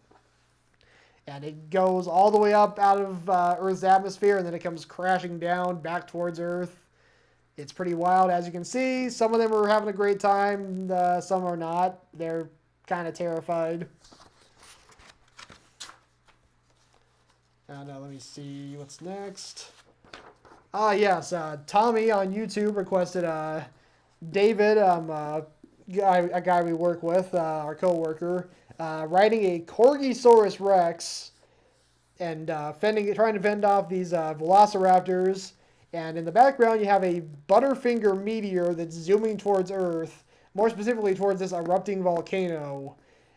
And it goes all the way up out of Earth's atmosphere, and then it comes crashing down back towards Earth. It's pretty wild, as you can see. Some of them are having a great time. Some are not. They're kind of terrified. And let me see what's next. Yes. Tommy on YouTube requested David, a guy we work with, our co-worker, riding a Corgisaurus Rex and trying to fend off these velociraptors. And in the background, you have a Butterfinger meteor that's zooming towards Earth, more specifically towards this erupting volcano.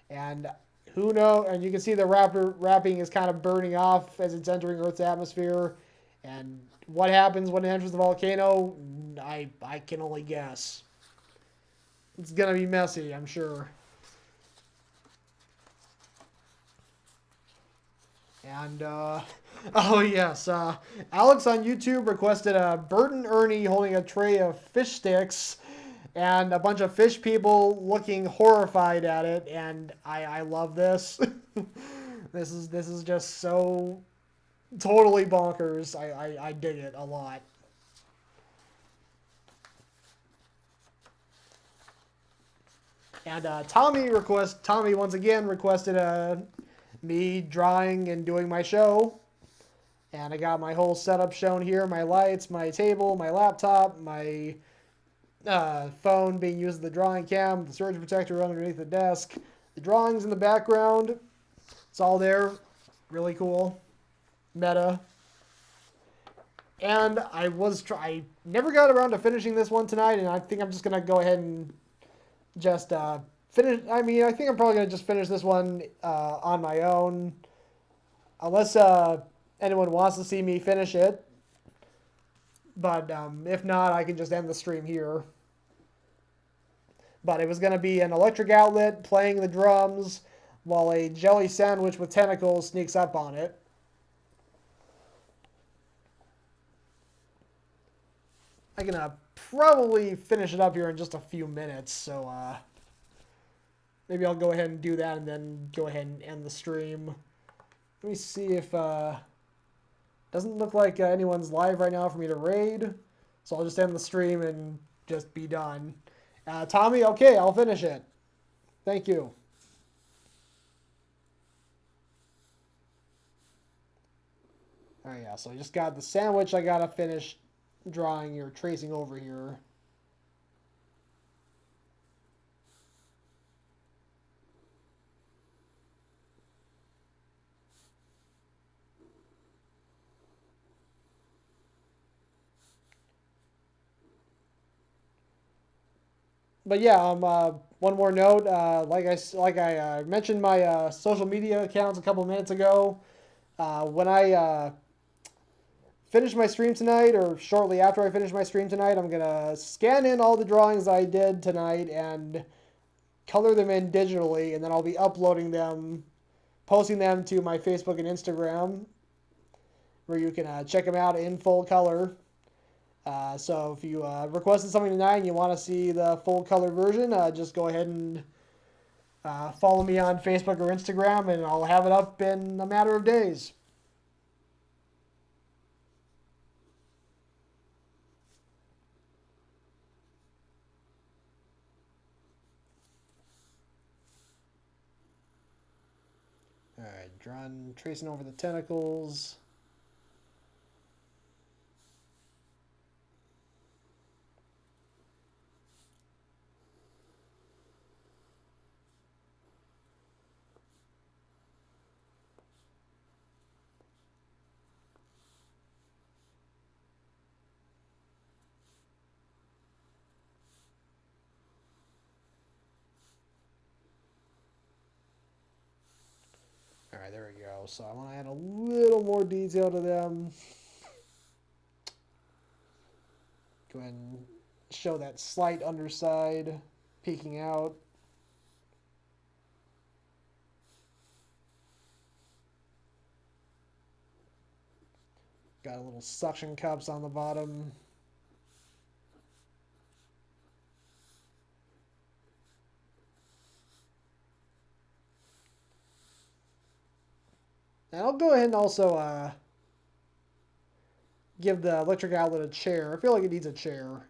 And who knows? And you can see the wrapping is kind of burning off as it's entering Earth's atmosphere. And what happens when it enters the volcano? I can only guess. It's gonna be messy, I'm sure. And oh yes, Alex on YouTube requested Bert and Ernie holding a tray of fish sticks, and a bunch of fish people looking horrified at it. And I love this. This is just so totally bonkers. I dig it a lot. And Tommy once again requested me drawing and doing my show. And I got my whole setup shown here, my lights, my table, my laptop, my phone being used as the drawing cam, the surge protector underneath the desk, the drawings in the background. It's all there. Really cool. Meta. And I never got around to finishing this one tonight, and I think I'm just going to go ahead and just finish. I mean, I think I'm probably going to just finish this one on my own. Unless anyone wants to see me finish it. But if not, I can just end the stream here. But it was going to be an electric outlet playing the drums while a jelly sandwich with tentacles sneaks up on it. I can probably finish it up here in just a few minutes, so maybe I'll go ahead and do that and then go ahead and end the stream. Let me see if... doesn't look like anyone's live right now for me to raid, so I'll just end the stream and just be done. Tommy, okay, I'll finish it. Thank you. Alright, yeah, so I just got the sandwich I gotta finish drawing or tracing over here. But yeah, one more note. Like I mentioned my social media accounts a couple minutes ago. When I finish my stream tonight, or shortly after I finish my stream tonight, I'm gonna scan in all the drawings I did tonight and color them in digitally, and then I'll be uploading them, posting them to my Facebook and Instagram, where you can check them out in full color. So if you requested something tonight and you want to see the full color version, just go ahead and follow me on Facebook or Instagram, and I'll have it up in a matter of days. Alright, tracing over the tentacles. Alright, there we go. So I want to add a little more detail to them. Go ahead and show that slight underside peeking out. Got a little suction cups on the bottom. And I'll go ahead and also give the electric outlet a chair. I feel like it needs a chair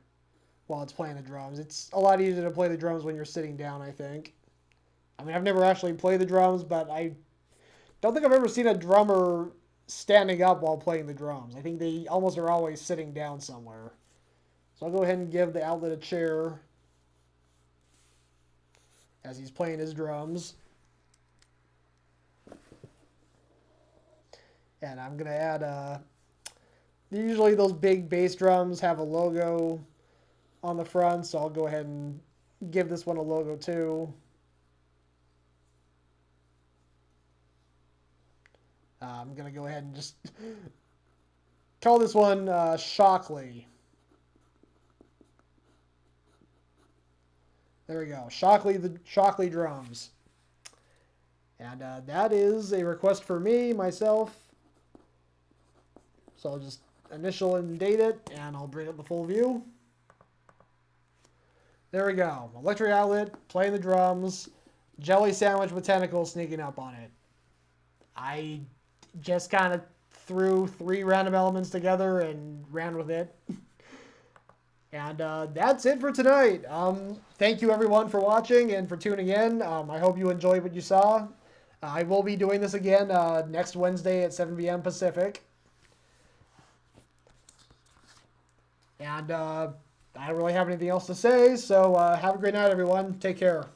while it's playing the drums. It's a lot easier to play the drums when you're sitting down, I think. I mean, I've never actually played the drums, but I don't think I've ever seen a drummer standing up while playing the drums. I think they almost are always sitting down somewhere. So I'll go ahead and give the outlet a chair as he's playing his drums. And I'm going to add, usually those big bass drums have a logo on the front, so I'll go ahead and give this one a logo too. I'm going to go ahead and just call this one Shockley. There we go. Shockley drums. And that is a request for me, myself. So I'll just initial and date it, and I'll bring up the full view. There we go. Electric outlet, playing the drums, jelly sandwich with tentacles sneaking up on it. I just kind of threw 3 random elements together and ran with it. And that's it for tonight. Thank you everyone for watching and for tuning in. I hope you enjoyed what you saw. I will be doing this again next Wednesday at 7 p.m. Pacific. And I don't really have anything else to say, so have a great night, everyone. Take care.